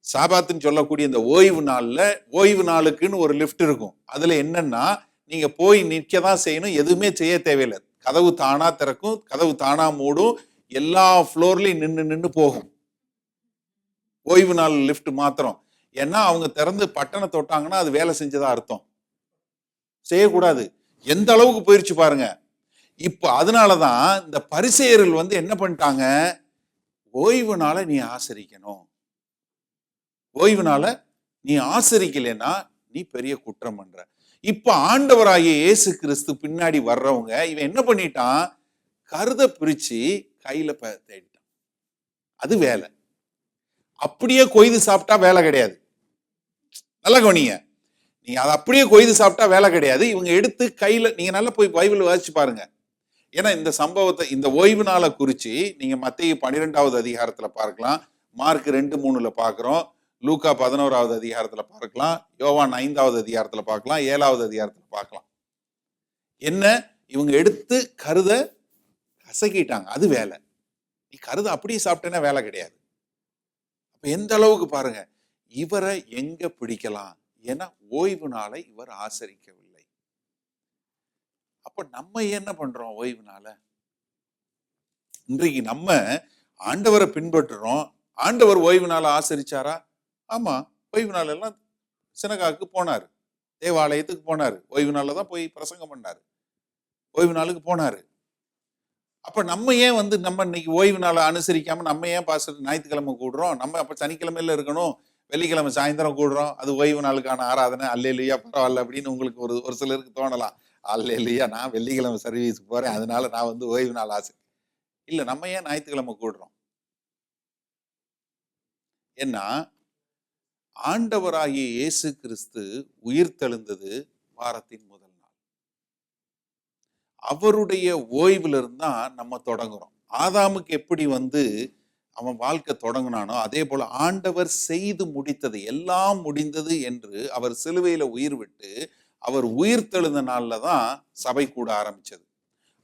சாபாத்துன்னு சொல்லக்கூடிய இந்த ஓய்வு நாள்ல ஓய்வு நாளுக்குன்னு ஒரு லிஃப்ட் இருக்கும். அதுல என்னன்னா நீங்க போய் நிற்க தான் செய்யணும், எதுவுமே செய்ய தேவையில்லை. கதவு தானா திறக்கும், கதவு தானா மூடும், எல்லா ஃப்ளோர்லயும் நின்று போகும். ஓய்வு நாள் லிஃப்ட் மாத்திரம். ஏன்னா அவங்க திறந்து பட்டனை தொட்டாங்கன்னா அது வேலை செஞ்சதா அர்த்தம். செய்யக்கூடாது. எந்த அளவுக்கு போயிருச்சு பாருங்க. இப்ப அதனாலதான் இந்த பரிசேயர்கள் என்ன பண்ணிட்டாங்க? ஓய்வு நாளை நீ ஆசரிக்கணும், ஓய்வு நாளை நீ ஆசரிக்கலைன்னா நீ பெரிய குற்றம் பண்ற. இப்ப ஆண்டவராகிய இயேசு கிறிஸ்து பின்னாடி வர்றவங்க இவன் என்ன பண்ணிட்டான்? கருத பிரிச்சு கையில தேடிட்டான். அது வேலை. அப்படியே கொய்து சாப்பிட்டா வேலை கிடையாது. நல்லா கவனிங்க. நீங்க அதை அப்படியே கொய்து சாப்பிட்டா வேலை கிடையாது. இவங்க எடுத்து கையில, நீங்க நல்லா போய் பைபிள் வாசிச்சு பாருங்க. ஏன்னா இந்த சம்பவத்தை, இந்த ஓய்வு நாளை குறிச்சு நீங்க மத்தேயு 12வது அதிகாரத்துல பார்க்கலாம், மார்க் 2:3 பார்க்கிறோம், லூக்கா 11வது அதிகாரத்துல பார்க்கலாம், யோவான் 5வது அதிகாரத்துல பார்க்கலாம், 7வது அதிகாரத்துல பார்க்கலாம். என்ன? இவங்க எடுத்து கருத கசக்கிட்டாங்க. அது வேலை. நீ கருத அப்படியே சாப்பிட்டேன்னா வேலை கிடையாது. அப்ப எந்த அளவுக்கு பாருங்க, இவரை எங்க பிடிக்கலாம்? ஏன்னா ஓய்வு நாளை இவர் ஆசரிக்கவில்லை. அப்ப அப்ப நம்ம என்ன பண்றோம் ஓய்வு நாள? இன்றைக்கு நம்ம ஆண்டவரை பின்பற்றுறோம். ஆண்டவர் ஓய்வு நாளை ஆசரிச்சாரா? ஆமா, ஓய்வு நாள் எல்லாம் சினகாக்கு போனாரு, தேவாலயத்துக்கு போனாரு, ஓய்வு நாள்ல தான் போய் பிரசங்கம் பண்ணாரு, ஓய்வு நாளுக்கு போனாரு. அப்ப நம்ம ஏன் நம்ம இன்னைக்கு ஓய்வு நாளை அனுசரிக்காம நம்ம ஏன் பாஸ்டர் ஞாயிற்றுக்கிழமை கூடுறோம்? நம்ம அப்ப சனிக்கிழமையில இருக்கணும், வெள்ளிக்கிழமை சாயந்தரம் கூடுறோம், அது ஓய்வு நாளுக்கான ஆராதனை, அல்லேலூயா பரவாயில்ல அப்படின்னு உங்களுக்கு ஒரு சிலருக்கு தோணலாம். அல்லேலூயா, நான் வெள்ளிக்கிழமை சர்வீஸ் போறேன், அதனால நான் ஓய்வு நாள் ஆசை இல்ல. நம்ம ஏன் ஞாயிற்றுக்கிழமை கூடுறோம்? ஏன்னா ஆண்டவராகிய இயேசு கிறிஸ்து உயிர்த்தெழுந்தது வாரத்தின் முதல் நாள். அவருடைய ஓய்வுல இருந்தா நம்ம தொடங்குறோம். ஆதாமுக்கு எப்படி அவன் வாழ்க்கை தொடங்கினானோ அதே போல ஆண்டவர் செய்து முடித்தது எல்லாம் முடிந்தது என்று அவர் சிலுவையில உயிர் விட்டு அவர் உயிர்த்தெழுந்த நாள்ல தான் சபை கூட ஆரம்பிச்சது.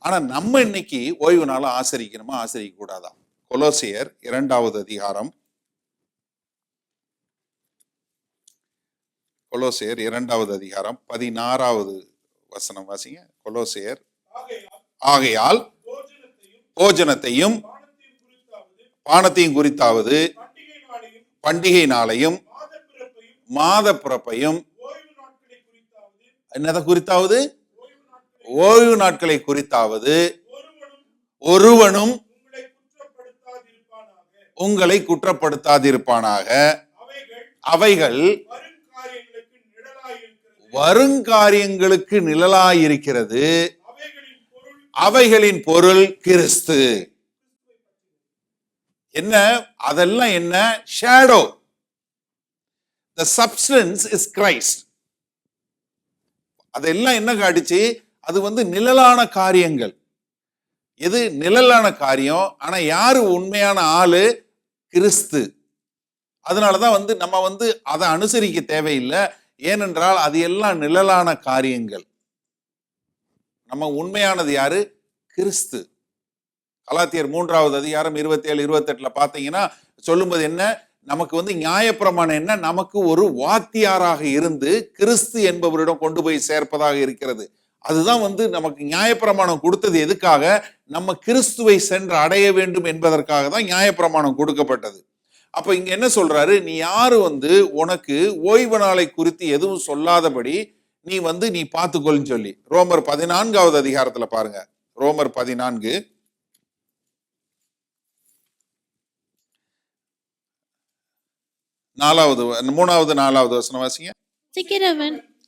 ஆனா நம்ம இன்னைக்கு ஓய்வு நாளை ஆசரிக்கணுமா ஆசரிக்க கூடாதா? கொலோசியர் 2வது அதிகாரம், கொலோசியர் 2வது அதிகாரம் 16வது வசனம் வாசிங்க. கொலோசியர், ஆகையால் போஜனத்தையும் பானத்தையும் குறித்தாவது பண்டிகை நாளையும் மாத பிறப்பையும் என்னதை குறித்தாவது ஓய்வு நாட்களை குறித்தாவது ஒருவனும் உங்களை குற்றப்படுத்தாதிருப்பானாக. அவைகள் வருங்காரியங்களுக்கு நிழலாயிருக்கிறது, அவைகளின் பொருள் கிறிஸ்து. என்ன அதெல்லாம்? என்ன shadow? the substance is Christ. அதெல்லாம் என்ன காட்டுச்சு? அது நிழலான காரியங்கள். எது நிழலான காரியம்? ஆனா யாரு உண்மையான ஆளு? கிறிஸ்து. அதனாலதான் நம்ம அதை அனுசரிக்க தேவையில்லை. ஏனென்றால் அது எல்லாம் நிழலான காரியங்கள். நம்ம உண்மையானது யாரு? கிறிஸ்து. கலாத்தியர் 3வது அதிகாரம் 27-28 பாத்தீங்கன்னா சொல்லும்போது என்ன? நமக்கு நியாயப்பிரமாணம் என்ன? நமக்கு ஒரு வாத்தியாராக இருந்து கிறிஸ்து என்பவரிடம் கொண்டு போய் சேர்ப்பதாக இருக்கிறது. அதுதான் நமக்கு நியாயப்பிரமாணம் கொடுத்தது. எதுக்காக? நம்ம கிறிஸ்துவை சென்று அடைய வேண்டும் என்பதற்காக தான் நியாயப்பிரமாணம் கொடுக்கப்பட்டது. அப்ப இங்க என்ன சொல்றாரு? நீ யாரு உனக்கு ஓய்வு நாளை குறித்து எதுவும் சொல்லாதபடி நீ பார்த்துக்கொள்னு சொல்லி ரோமர் 14வது அதிகாரத்துல பாருங்க. ரோமர் 14 3வது 4வது வசனம் வாசிங்க.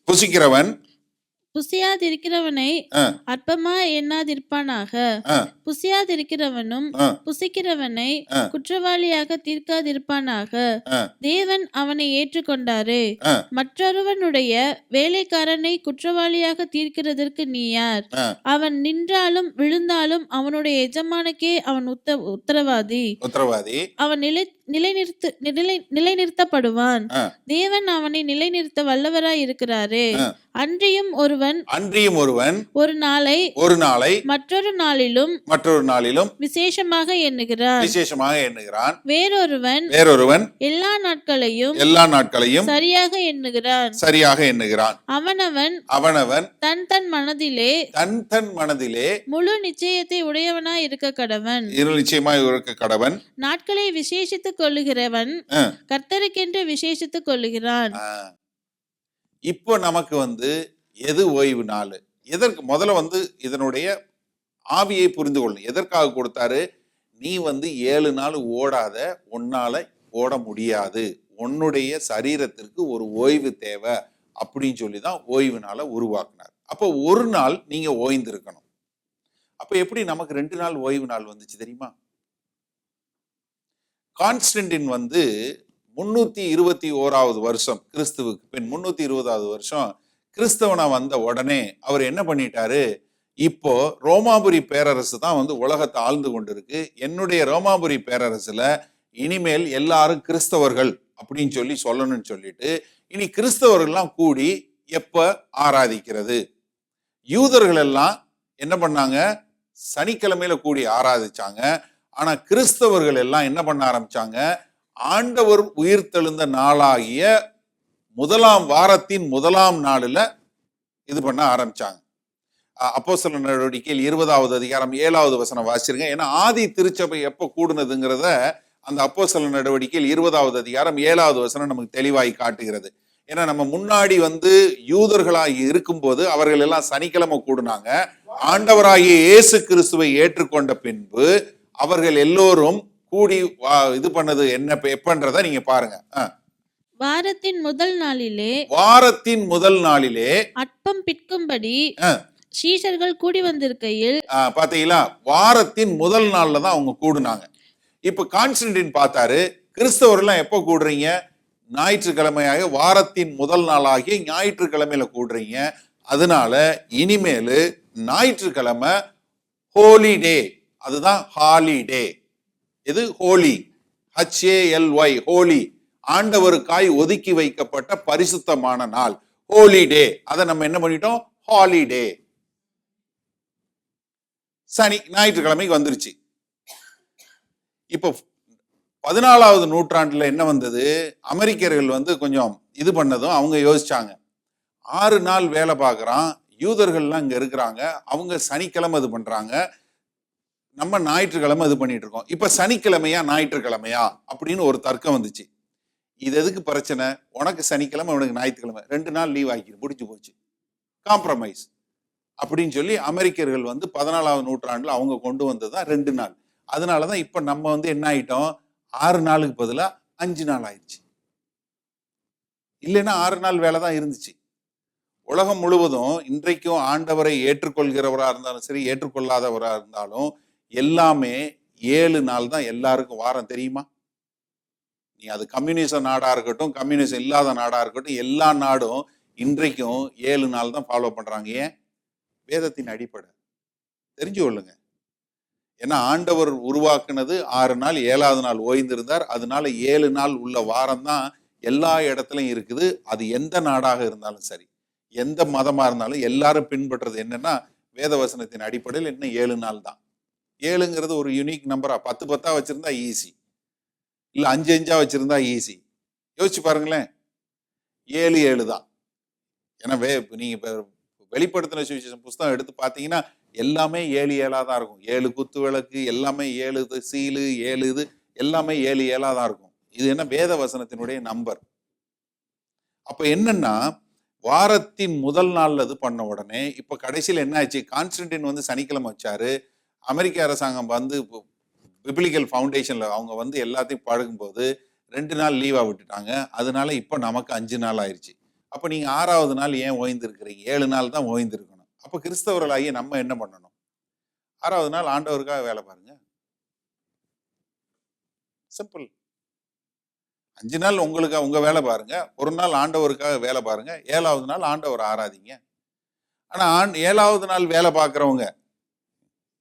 புசிக்கிறவன் புசியாதிருக்கிறவனை அற்பமா எண்ணாதிருப்பானாக. புசியாதிருக்கிறவனும் புசிக்கிறவனை குற்றவாளியாக தீர்க்காதிருப்பானாக. தேவன் அவனை ஏற்றுக்கொண்டாரே. மற்றொருவனுடைய வேலைக்காரனை குற்றவாளியாக தீர்க்கிறதற்கு நீ யார்? அவன் நின்றாலும் விழுந்தாலும் அவனுடைய எஜமானுக்கே அவன் உத்தரவாதி. அவன் நிலைநிறுத்தப்படுவான். தேவன் அவனை நிலைநிறுத்த வல்லவராய் இருக்கிறாரே. அன்றியும் ஒருவன் ஒரு நாளை மற்றொரு நாளிலும் விசேஷமாக எண்ணுகிறான். வேறொருவன் எல்லா நாட்களையும் சரியாக எண்ணுகிறான். அவனவன் தன் மனதிலே முழு நிச்சயத்தை உடையவனாய் இருக்க கடவன். நாட்களை விசேஷித்துக் கொள்ளுகிறவன் கர்த்தருக்கென்று விசேஷித்துக் கொள்ளுகிறான். இப்போ நமக்கு எது ஓய்வு நாள்? எதற்கு? முதல்ல இதனுடைய ஆவியை புரிந்து கொள்ளணும். எதற்காக கொடுத்தாரு? நீ 7 நாள் ஓடாத, உன்னால ஓட முடியாது, உன்னுடைய சரீரத்திற்கு ஒரு ஓய்வு தேவை அப்படின்னு சொல்லிதான் ஓய்வு நாளை உருவாக்குனார். அப்போ ஒரு நாள் நீங்க ஓய்ந்திருக்கணும். அப்ப எப்படி நமக்கு 2 நாள் ஓய்வு நாள் வந்துச்சு தெரியுமா? கான்ஸ்டன்டின் 321வது வருஷம் கிறிஸ்துவுக்கு பின் 320வது வருஷம் கிறிஸ்தவனா வந்த உடனே அவர் என்ன பண்ணிட்டாரு? இப்போ ரோமாபுரி பேரரசு தான் உலகத்தை ஆழ்ந்து கொண்டிருக்கு. என்னுடைய ரோமாபுரி பேரரசுல இனிமேல் எல்லாரும் கிறிஸ்தவர்கள் அப்படின்னு சொல்லணும்னு சொல்லிட்டு இனி கிறிஸ்தவர்கள்லாம் கூடி எப்ப ஆராதிக்கிறது? யூதர்கள் எல்லாம் என்ன பண்ணாங்க? சனிக்கிழமையில கூடி ஆராதிச்சாங்க. ஆனா கிறிஸ்தவர்கள் எல்லாம் என்ன பண்ண ஆரம்பிச்சாங்க? ஆண்டவர் உயிர்த்தெழுந்த நாளாகிய 1ஆம் வாரத்தின் 1ஆம் நாளில் இது பண்ண ஆரம்பிச்சாங்க. அப்போஸ்தலர் நடவடிக்கையில் 20வது அதிகாரம் 7வது வசனம் வாசிருங்க. ஏன்னா ஆதி திருச்சபை எப்ப கூடுனதுங்கிறத அந்த அப்போஸ்தலர் நடவடிக்கையில் 20வது அதிகாரம் 7வது வசனம் நமக்கு தெளிவாய் காட்டுகிறது. ஏன்னா நம்ம முன்னாடி யூதர்களாகி இருக்கும்போது அவர்கள் எல்லாம் சனிக்கிழமை கூடுனாங்க. ஆண்டவராகிய இயேசு கிறிஸ்துவை ஏற்றுக்கொண்ட பின்பு அவர்கள் எல்லோரும் கூடி இது பண்ணது என்ன எப்பன்றத நீங்க பாருங்க. வாரத்தின் முதல் நாளிலே அப்பம் பிற்கும்படி சீஷர்கள் கூடி வந்திருக்கையில் பாத்தீங்களா, வாரத்தின் முதல் நாள்ல தான் அவங்க கூடுனாங்க. இப்ப கான்ஸ்டன்டின் பார்த்தாரு, கிறிஸ்தவர்கள் எப்ப கூடுறீங்க? ஞாயிற்றுக்கிழமையாக வாரத்தின் முதல் நாளாகிய ஞாயிற்றுக்கிழமையில கூடுறீங்க. அதனால இனிமேலு ஞாயிற்றுக்கிழமை ஹோலிடே, அதுதான் ஹாலிடே. இது ஹோலி, HALY, ஹோலி, ஆண்டவருக்காய் ஒதுக்கி வைக்கப்பட்ட பரிசுத்தமான நாள், ஹோலிடே. அதை நம்ம என்ன பண்ணிட்டோம்? ஹாலிடே. ஞாயிற்றுக்கிழமைக்கு வந்துருச்சு. இப்போ 14வது நூற்றாண்டுல என்ன வந்தது? அமெரிக்கர்கள் கொஞ்சம் இது பண்ணதும் அவங்க யோசிச்சாங்க, 6 நாள் வேலை பார்க்கறான், யூதர்கள்லாம் இங்க இருக்கிறாங்க, அவங்க சனிக்கிழமை இது பண்றாங்க, நம்ம ஞாயிற்றுக்கிழமை இது பண்ணிட்டு இருக்கோம். இப்ப சனிக்கிழமையா ஞாயிற்றுக்கிழமையா அப்படின்னு ஒரு தர்க்கம் வந்துச்சு. இது எதுக்கு பிரச்சனை? உனக்கு சனிக்கிழமை, உனக்கு ஞாயிற்றுக்கிழமை, 2 நாள் லீவ் ஆக்கிடு, முடிச்சு போச்சு, காம்ப்ரமைஸ் அப்படின்னு சொல்லி அமெரிக்கர்கள் 14வது நூற்றாண்டுல அவங்க கொண்டு வந்ததுதான் 2 நாள். அதனாலதான் இப்ப நம்ம என்ன ஆயிட்டோம்? 6 நாளுக்கு பதிலா 5 நாள் ஆயிடுச்சு. இல்லைன்னா 6 நாள் வேலை தான் இருந்துச்சு. உலகம் முழுவதும் இன்றைக்கும் ஆண்டவரை ஏற்றுக்கொள்கிறவரா இருந்தாலும் சரி, ஏற்றுக்கொள்ளாதவரா இருந்தாலும் எல்லாமே 7 நாள் தான் எல்லாருக்கும் வாரம். தெரியுமா? நீ அது கம்யூனிச நாடா இருக்கட்டும், கம்யூனிசம் இல்லாத நாடா இருக்கட்டும், எல்லா நாடும் இன்றைக்கும் 7 நாள் தான் ஃபாலோ பண்றாங்க. ஏன்? வேதத்தின் அடிப்படை. தெரிஞ்சு கொள்ளுங்க. ஏன்னா ஆண்டவர் உருவாக்குனது 6 நாள், 7வது நாள் ஓய்ந்திருந்தார். அதனால 7 நாள் உள்ள வாரம் தான் எல்லா இடத்துலையும் இருக்குது. அது எந்த நாடாக இருந்தாலும் சரி, எந்த மதமா இருந்தாலும் எல்லாரும் பின்பற்றுறது என்னன்னா வேதவசனத்தின் அடிப்படையில் என்ன 7 நாள் தான். 7ங்கிறது ஒரு யூனிக் நம்பரா, 10 வச்சிருந்தா ஈஸி, இல்ல 5 வச்சிருந்தா ஈஸி. யோசிச்சு பாருங்களேன், 7 தான். ஏன்னா நீங்க வெளிப்படுத்தின சுவிசேஷம் புஸ்தகம் எடுத்து பார்த்தீங்கன்னா எல்லாமே 7 தான் இருக்கும். 7 குத்து விளக்கு, எல்லாமே 7 சீலு, 7 இது எல்லாமே 7 தான் இருக்கும். இது என்ன? வேத வசனத்தினுடைய நம்பர். அப்ப என்னன்னா வாரத்தின் முதல் நாள்ல இது பண்ண உடனே இப்ப கடைசியில் என்ன ஆச்சு? கான்ஸ்டன்டின் சனிக்கிழமை வச்சாரு. அமெரிக்க அரசாங்கம் பிப்ளிக்கல் ஃபவுண்டேஷன்ல அவங்க எல்லாத்தையும் பழகும்போது 2 நாள் லீவா விட்டுட்டாங்க. அதனால இப்ப நமக்கு 5 நாள் ஆயிடுச்சு. அப்ப நீங்க 6வது நாள் ஏன் ஓய்ந்திருக்கிறீங்க? 7 நாள் தான் ஓய்ந்திருக்கணும். அப்ப கிறிஸ்தவர்களாகிய நம்ம என்ன பண்ணணும்? 6வது நாள் ஆண்டவருக்காக வேலை பாருங்க. சிம்பிள். 5 நாள் உங்களுக்கு உங்க வேலை பாருங்க, 1 நாள் ஆண்டவருக்காக வேலை பாருங்க, 7வது நாள் ஆண்டவர் ஆராதிங்க. ஆனா 7வது நாள் வேலை பார்க்கறவங்க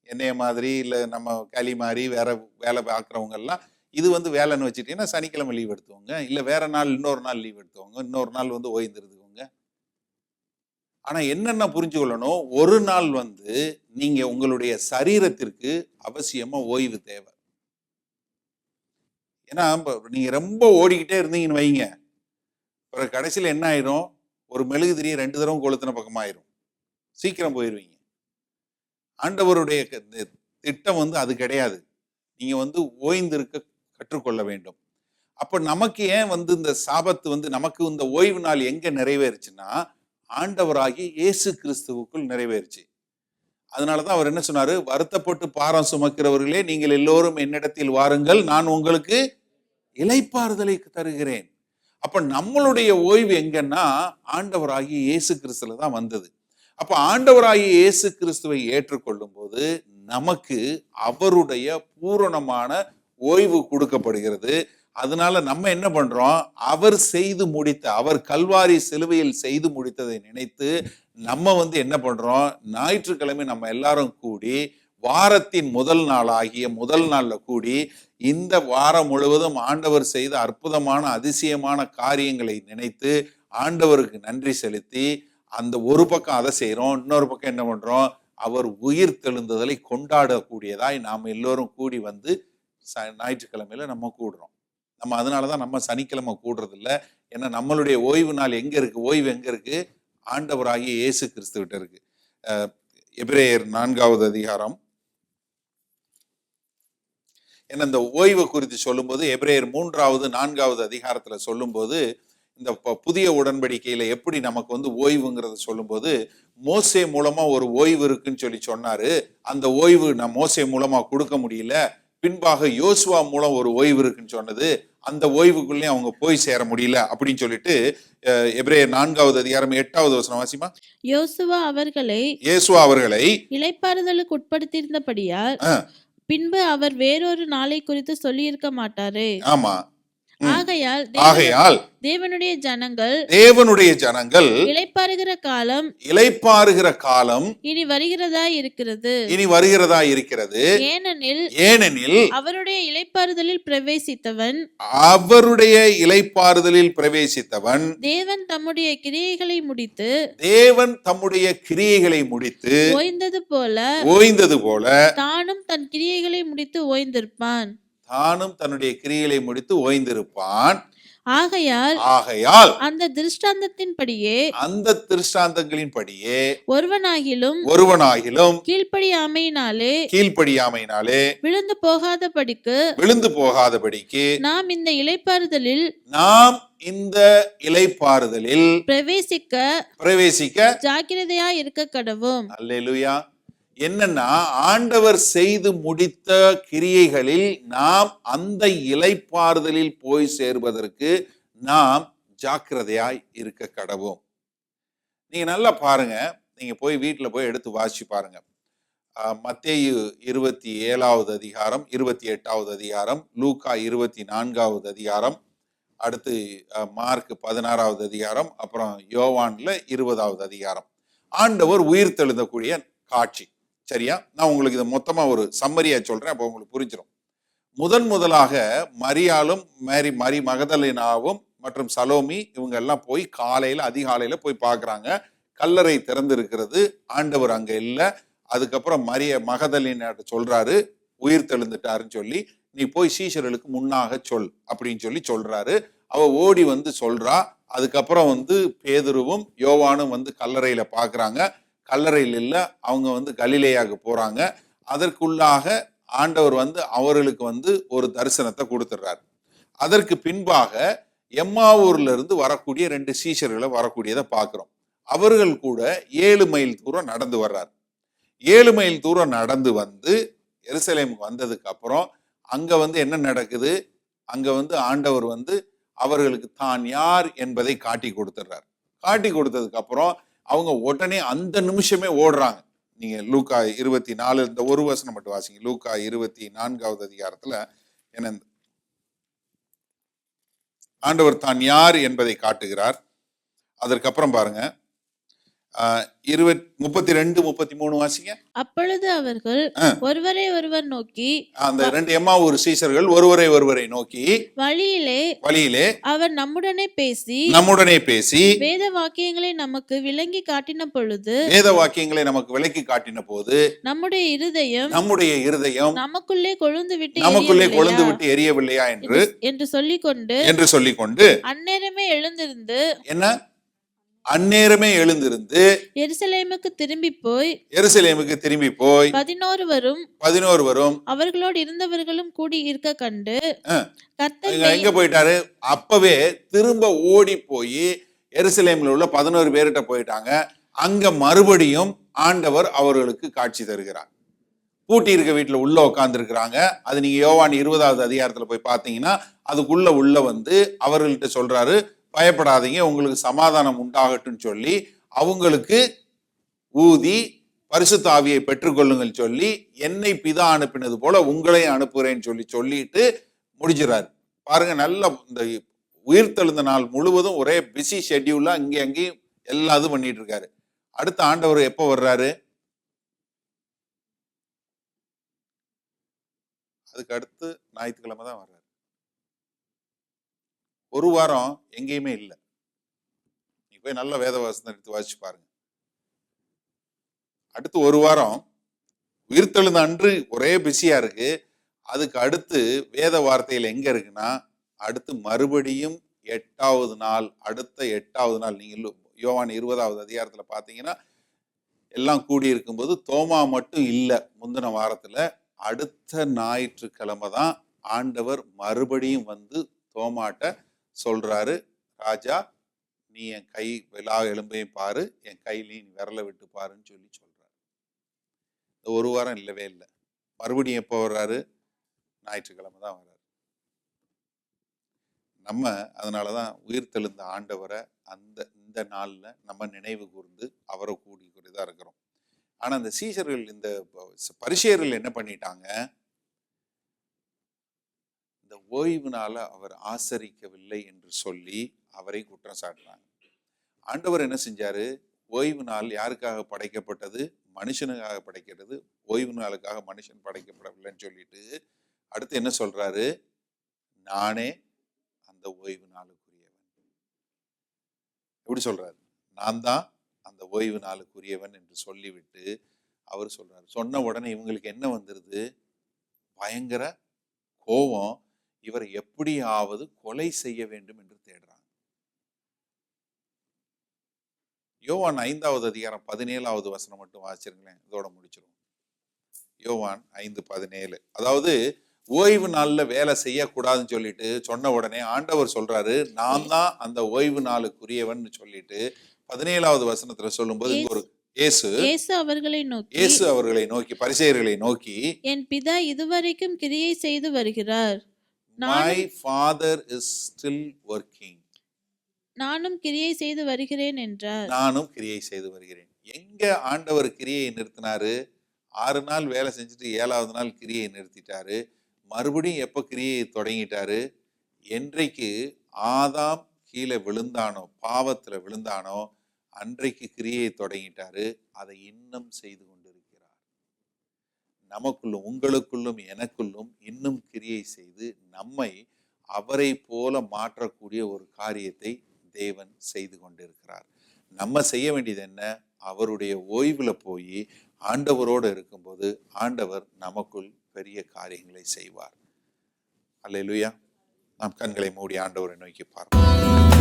என்னைய மாதிரி இல்ல நம்ம களி மாதிரி வேற வேலை பார்க்கறவங்க எல்லாம் இது வேலைன்னு வச்சுட்டீங்கன்னா சனிக்கிழமை லீவ் எடுத்துவோங்க, இல்ல வேற நாள் இன்னொரு நாள் லீவ் எடுத்துவோங்க, இன்னொரு நாள் ஓய்ந்திருந்துவோங்க. ஆனா என்னென்ன புரிஞ்சு கொள்ளணும்? ஒரு நாள் நீங்க உங்களுடைய சரீரத்திற்கு அவசியமா ஓய்வு தேவை. ஏன்னா நீங்க ரொம்ப ஓடிக்கிட்டே இருந்தீங்கன்னு வைங்க, அப்புறம் கடைசியில் என்ன ஆயிரும்? ஒரு மெழுகு திரியை 2 தடவை கொளுத்தின பக்கமா ஆயிரும், சீக்கிரம் போயிருவீங்க. ஆண்டவருடைய திட்டம் அது கிடையாது. நீங்க ஓய்ந்திருக்க கற்றுக்கொள்ள வேண்டும். அப்ப நமக்கு ஏன் இந்த சாபத்து நமக்கு இந்த ஓய்வு நாள் எங்க நிறைவேறுச்சுன்னா ஆண்டவராகி இயேசு கிறிஸ்துவுக்குள் நிறைவேறுச்சு. அதனாலதான் அவர் என்ன சொன்னாரு? வருத்தப்பட்டு பாரம் சுமக்கிறவர்களே நீங்கள் எல்லோரும் என்னிடத்தில் வாருங்கள், நான் உங்களுக்கு இளைப்பாறுதலை தருகிறேன். அப்ப நம்மளுடைய ஓய்வு எங்கன்னா ஆண்டவராகி இயேசு கிறிஸ்துல தான் வந்தது. அப்ப ஆண்டவராகிய இயேசு கிறிஸ்துவை ஏற்றுக்கொள்ளும் போது நமக்கு அவருடைய பூரணமான ஓய்வு கொடுக்கப்படுகிறது. அதனால நம்ம என்ன பண்றோம்? அவர் செய்து முடித்த, அவர் கல்வாரி சிலுவையில் செய்து முடித்ததை நினைத்து நம்ம என்ன பண்றோம்? ஞாயிற்றுக்கிழமை நம்ம எல்லாரும் கூடி வாரத்தின் முதல் நாள் ஆகிய முதல் நாள்ல கூடி இந்த வாரம் முழுவதும் ஆண்டவர் செய்த அற்புதமான அதிசயமான காரியங்களை நினைத்து ஆண்டவருக்கு நன்றி செலுத்தி அந்த ஒரு பக்கம் அதை செய்யறோம், இன்னொரு பக்கம் என்ன பண்றோம்? அவர் உயிர் தெழுந்ததலை கொண்டாடக்கூடியதாய் நாம் எல்லோரும் கூடி ஞாயிற்றுக்கிழமையில நம்ம கூடுறோம். நம்ம அதனாலதான் நம்ம சனிக்கிழமை கூடுறது இல்லை. ஏன்னா நம்மளுடைய ஓய்வு நாள் எங்க இருக்கு? ஓய்வு எங்க இருக்கு? ஆண்டவராகிய இயேசு கிறிஸ்துவிட்ட இருக்கு. எபிரேயர் 4வது அதிகாரம். ஏன்னா இந்த ஓய்வு குறித்து சொல்லும்போது எபிரேயர் 3வது 4வது அதிகாரத்துல சொல்லும்போது இந்த புதிய உடன்படிக்கையில எப்படி நமக்கு வந்து ஓய்வுங்கிறத சொல்லும்போது மோசே மூலமா ஒரு ஓய்வு இருக்குன்னு சொல்லி சொன்னாரு. அந்த ஓய்வு நான் மோசே மூலமா கொடுக்க முடியல, பின்பாக யோசுவா மூலம் ஒரு ஓய்வு இருக்குன்னு சொன்னது, அந்த ஓய்வுக்குள்ளே அவங்க போய் சேர முடியல அப்படின்னு சொல்லிட்டு எபிரேயர் 4வது அதிகாரம் 8வது வசனம் வாசிமா. யோசுவா அவர்களை இளைப்பாறுதலுக்கு உட்படுத்தியிருந்தபடியால் பின்பு அவர் வேறொரு நாளை குறித்து சொல்லி இருக்க மாட்டாரே. ஆமா. ஆகையால் தேவனுடைய ஜனங்கள் இளைப்பாறுகிற காலம் இனி வருகிறதா இருக்கிறது. ஏனெனில் அவருடைய இளைப்பாறுதலில் பிரவேசித்தவன் தேவன் தம்முடைய கிரியைகளை முடித்து ஓய்ந்தது போல தானும் தன் கிரியைகளை முடித்து ஓய்ந்திருப்பான். தன்னுடைய கிரியைகளை முடித்து ஓய்ந்திருப்பான். ஆகையால் அந்த திருஷ்டாந்தங்களின்படியே ஒருவனாகிலும் கீழ்ப்படியாமையினாலே விழுந்து போகாதபடிக்கு நாம் இந்த இளைப்பாறுதலில் பிரவேசிக்க ஜாக்கிரதையா இருக்க கடவோம். அல்லேலூயா. என்னன்னா ஆண்டவர் செய்து முடித்த கிரியைகளில் நாம் அந்த இளைப்பாறுதலில் போய் சேர்வதற்கு நாம் ஜாக்கிரதையாய் இருக்க கடவோம். நீங்க நல்லா பாருங்க, நீங்க போய் வீட்டுல போய் எடுத்து வாசிச்சு பாருங்க. மத்தேயு 27வது அதிகாரம், 28வது அதிகாரம், லூக்கா 24வது அதிகாரம், அடுத்து மார்க் 16வது அதிகாரம், அப்புறம் யோவான்ல 20வது அதிகாரம். ஆண்டவர் உயிர் தெழுந்தக்கூடிய காட்சி. சரியா? நான் உங்களுக்கு இதை மொத்தமா ஒரு சம்மரியா சொல்றேன், அப்போ உங்களுக்கு புரிஞ்சிடும். முதலாக மரியாளும் மரி மகதலேனாவும் மற்றும் சலோமி இவங்க எல்லாம் போய் அதிகாலையில போய் பார்க்கறாங்க. கல்லறை திறந்து இருக்கிறது, ஆண்டவர் அங்க இல்லை. அதுக்கப்புறம் மகதலேனாட்ட சொல்றாரு உயிர் தெழுந்துட்டாருன்னு சொல்லி, நீ போய் சீஷர்களுக்கு முன்னாக சொல் அப்படின்னு சொல்றாரு. அவ ஓடி வந்து சொல்றா. அதுக்கப்புறம் பேதுருவும் யோவானும் கல்லறையில பாக்குறாங்க. கல்லறையில் இல்ல, அவங்க கலிலேயாவுக்கு போறாங்க. அதற்குள்ளாக ஆண்டவர் அவர்களுக்கு ஒரு தரிசனத்தை கொடுத்துடுறாரு. அதற்கு பின்பாக எம்மாவூர்ல இருந்து வரக்கூடிய 2 சீஷர்களை வரக்கூடியதை பார்க்கிறோம். அவர்கள் கூட 7 மைல் தூரம் நடந்து வர்றார். 7 மைல் தூரம் நடந்து எருசலேமுக்கு வந்ததுக்கு அப்புறம் அங்க என்ன நடக்குது? அங்க ஆண்டவர் அவர்களுக்கு தான் யார் என்பதை காட்டி கொடுத்துடுறார். காட்டி கொடுத்ததுக்கு அப்புறம் அவங்க உடனே அந்த நிமிஷமே ஓடுறாங்க. நீங்க லூக்கா 24 இந்த ஒரு வசனம் மட்டும் வாசிங்க. லூக்கா 24வது அதிகாரத்துல என்ன ஆண்டவர் தான் யார் என்பதை காட்டுகிறார். அதற்கப்புறம் பாருங்க 32, 33 வாசிங்க. அப்பொழுது அவர்கள் ஒருவரை ஒருவர் நோக்கி, அந்த 2 எம்மாவூர் சீஷர்கள் ஒருவரை நோக்கி, வழியிலே அவர் நம்முடனே பேசி வேத வாக்கியங்களை நமக்கு விளங்கி காட்டின போது நம்முடைய இருதயம் நமக்குள்ளே கொழுந்து விட்டு எரியவில்லையா என்று சொல்லிக்கொண்டு அந்நேரமே எழுந்திருந்து எருசலேமுக்கு திரும்பி போய் 11 அவர்களோடு இருந்தவர்களும் கூடி இருக்க கண்டு எங்க போயிட்டாரு? அப்பவே திரும்ப ஓடி போய் எருசலேமில் உள்ள 11 பேர்கிட்ட போயிட்டாங்க. அங்க மறுபடியும் ஆண்டவர் அவர்களுக்கு காட்சி தருகிறார். பூட்டி இருக்க வீட்டுல உள்ள உட்கார்ந்து இருக்கிறாங்க. அது நீங்க யோவான் 20வது அதிகாரத்துல போய் பாத்தீங்கன்னா அதுக்குள்ள அவர்கள்ட்ட சொல்றாரு, பயப்படாதீங்க, உங்களுக்கு சமாதானம் உண்டாகட்டும் சொல்லி அவங்களுக்கு ஊதி பரிசுத்த ஆவியை பெற்றுக்கொள்ளுங்கள் சொல்லி, என்னை பிதா அனுப்பினது போல உங்களையும் அனுப்புகிறேன்னு சொல்லிட்டு முடிஞ்சிடாரு. பாருங்க, நல்ல இந்த உயிர்த்தெழுந்த நாள் முழுவதும் ஒரே பிஸி ஷெட்யூலா இங்கே அங்கேயும் எல்லா இது பண்ணிட்டு இருக்காரு. அடுத்த ஆண்டவர் எப்போ வர்றாரு? அதுக்கு அடுத்து ஞாயிற்றுக்கிழமை தான் வர்றாரு. ஒரு வாரம் எங்கேயுமே இல்லை. நீ போய் நல்ல வேத வசனத்தை எடுத்து வாசிச்சு பாருங்க. அடுத்து ஒரு வாரம் உயிர்த்தெழுந்த அன்று ஒரே பிஸியா இருக்கு. அதுக்கு அடுத்து வேத வார்த்தையில் எங்க இருக்குன்னா, அடுத்து மறுபடியும் 8வது நாள், அடுத்த 8வது நாள் நீங்க யோவான் 20வது அதிகாரத்துல பாத்தீங்கன்னா எல்லாம் கூடி இருக்கும்போது தோமா மட்டும் இல்லை. முந்தின வாரத்துல அடுத்த ஞாயிற்றுக்கிழமை தான் ஆண்டவர் மறுபடியும் வந்து தோமாட்ட சொல்றாரு, ராஜா நீ என் கை விலா எலும்பையும் பாரு, என் கையிலையும் விரலை விட்டு பாருன்னு சொல்லி சொல்றாரு. இந்த ஒரு வாரம் இல்லவே இல்லை. மறுபடியும் எப்போ வர்றாரு? ஞாயிற்றுக்கிழமை தான் வர்றாரு. நம்ம அதனாலதான் உயிர்த்தெழுந்த ஆண்டவரை இந்த நாள்ல நம்ம நினைவு கூர்ந்து அவரை கூடிதான் இருக்கிறோம். ஆனா இந்த சீஷர்கள், இந்த பரிசேயர்கள் என்ன பண்ணிட்டாங்க? இந்த ஓய்வு நாள அவர் ஆசரிக்கவில்லை என்று சொல்லி அவரை குற்றம் சாட்டுறாங்க. ஆண்டவர் என்ன செஞ்சாரு? ஓய்வு நாள் யாருக்காக படைக்கப்பட்டது? மனுஷனுக்காக படைக்கிறது. ஓய்வு நாளுக்காக மனுஷன் படைக்கப்படவில்லைன்னு சொல்லிட்டு அடுத்து என்ன சொல்றாரு? நானே அந்த ஓய்வு நாளுக்குரியவன். எப்படி சொல்றாரு? நான் தான் அந்த ஓய்வு நாளுக்குரியவன் என்று சொல்லிவிட்டு அவர் சொல்றாரு. சொன்ன உடனே இவங்களுக்கு என்ன வந்துருது? பயங்கர கோபம். இவரை எப்படியாவது கொலை செய்ய வேண்டும் என்று தேடுறாங்க. யோவான் 5வது அதிகாரம் 17வது வசனம் மட்டும் வாசிச்சிருங்களேன், இதோட முடிச்சிருவோம். யோவான் 5:17. அதாவது ஓய்வு நாள்ல வேலை செய்யக்கூடாதுன்னு சொல்லிட்டு சொன்ன உடனே ஆண்டவர் சொல்றாரு, நான் தான் அந்த ஓய்வு நாளுக்குரியவன் சொல்லிட்டு 17வது வசனத்துல சொல்லும்போது இங்க ஒரு இயேசு அவர்களை நோக்கி பரிசேயர்களை நோக்கி, என் பிதா இதுவரைக்கும் கிரியை செய்து வருகிறார். My father is still working. நானும் கிரியை செய்து வருகிறேன் என்றார். நானும் கிரியை செய்து வருகிறேன். எங்க ஆண்டவர் கிரியை நிறுத்தினாரு? 6 நாள் வேலை செஞ்சுட்டு 7வது நாள் கிரியை நிறுத்திட்டாரு. மறுபடியும் எப்ப கிரியை தொடங்கிட்டாரு? என்றைக்கு ஆதாம் கீழே விழுந்தானோ, பாவத்துல விழுந்தானோ, அன்றைக்கு கிரியை தொடங்கிட்டாரு. அதை இன்னும் செய்து கொண்டிருக்கிறார். நமக்குள்ளும் உங்களுக்குள்ளும் எனக்குள்ளும் இன்னும் கிரியை செய்து நம்மை அவரை போல மாற்றக்கூடிய ஒரு காரியத்தை தேவன் செய்து கொண்டிருக்கிறார். நம்ம செய்ய வேண்டியது என்ன? அவருடைய ஓய்வுல போய் ஆண்டவரோடு இருக்கும்போது ஆண்டவர் நமக்குள் பெரிய காரியங்களை செய்வார். அல்லேலூயா. நாம் கண்களை மூடி ஆண்டவரை நோக்கி பார்ப்போம்.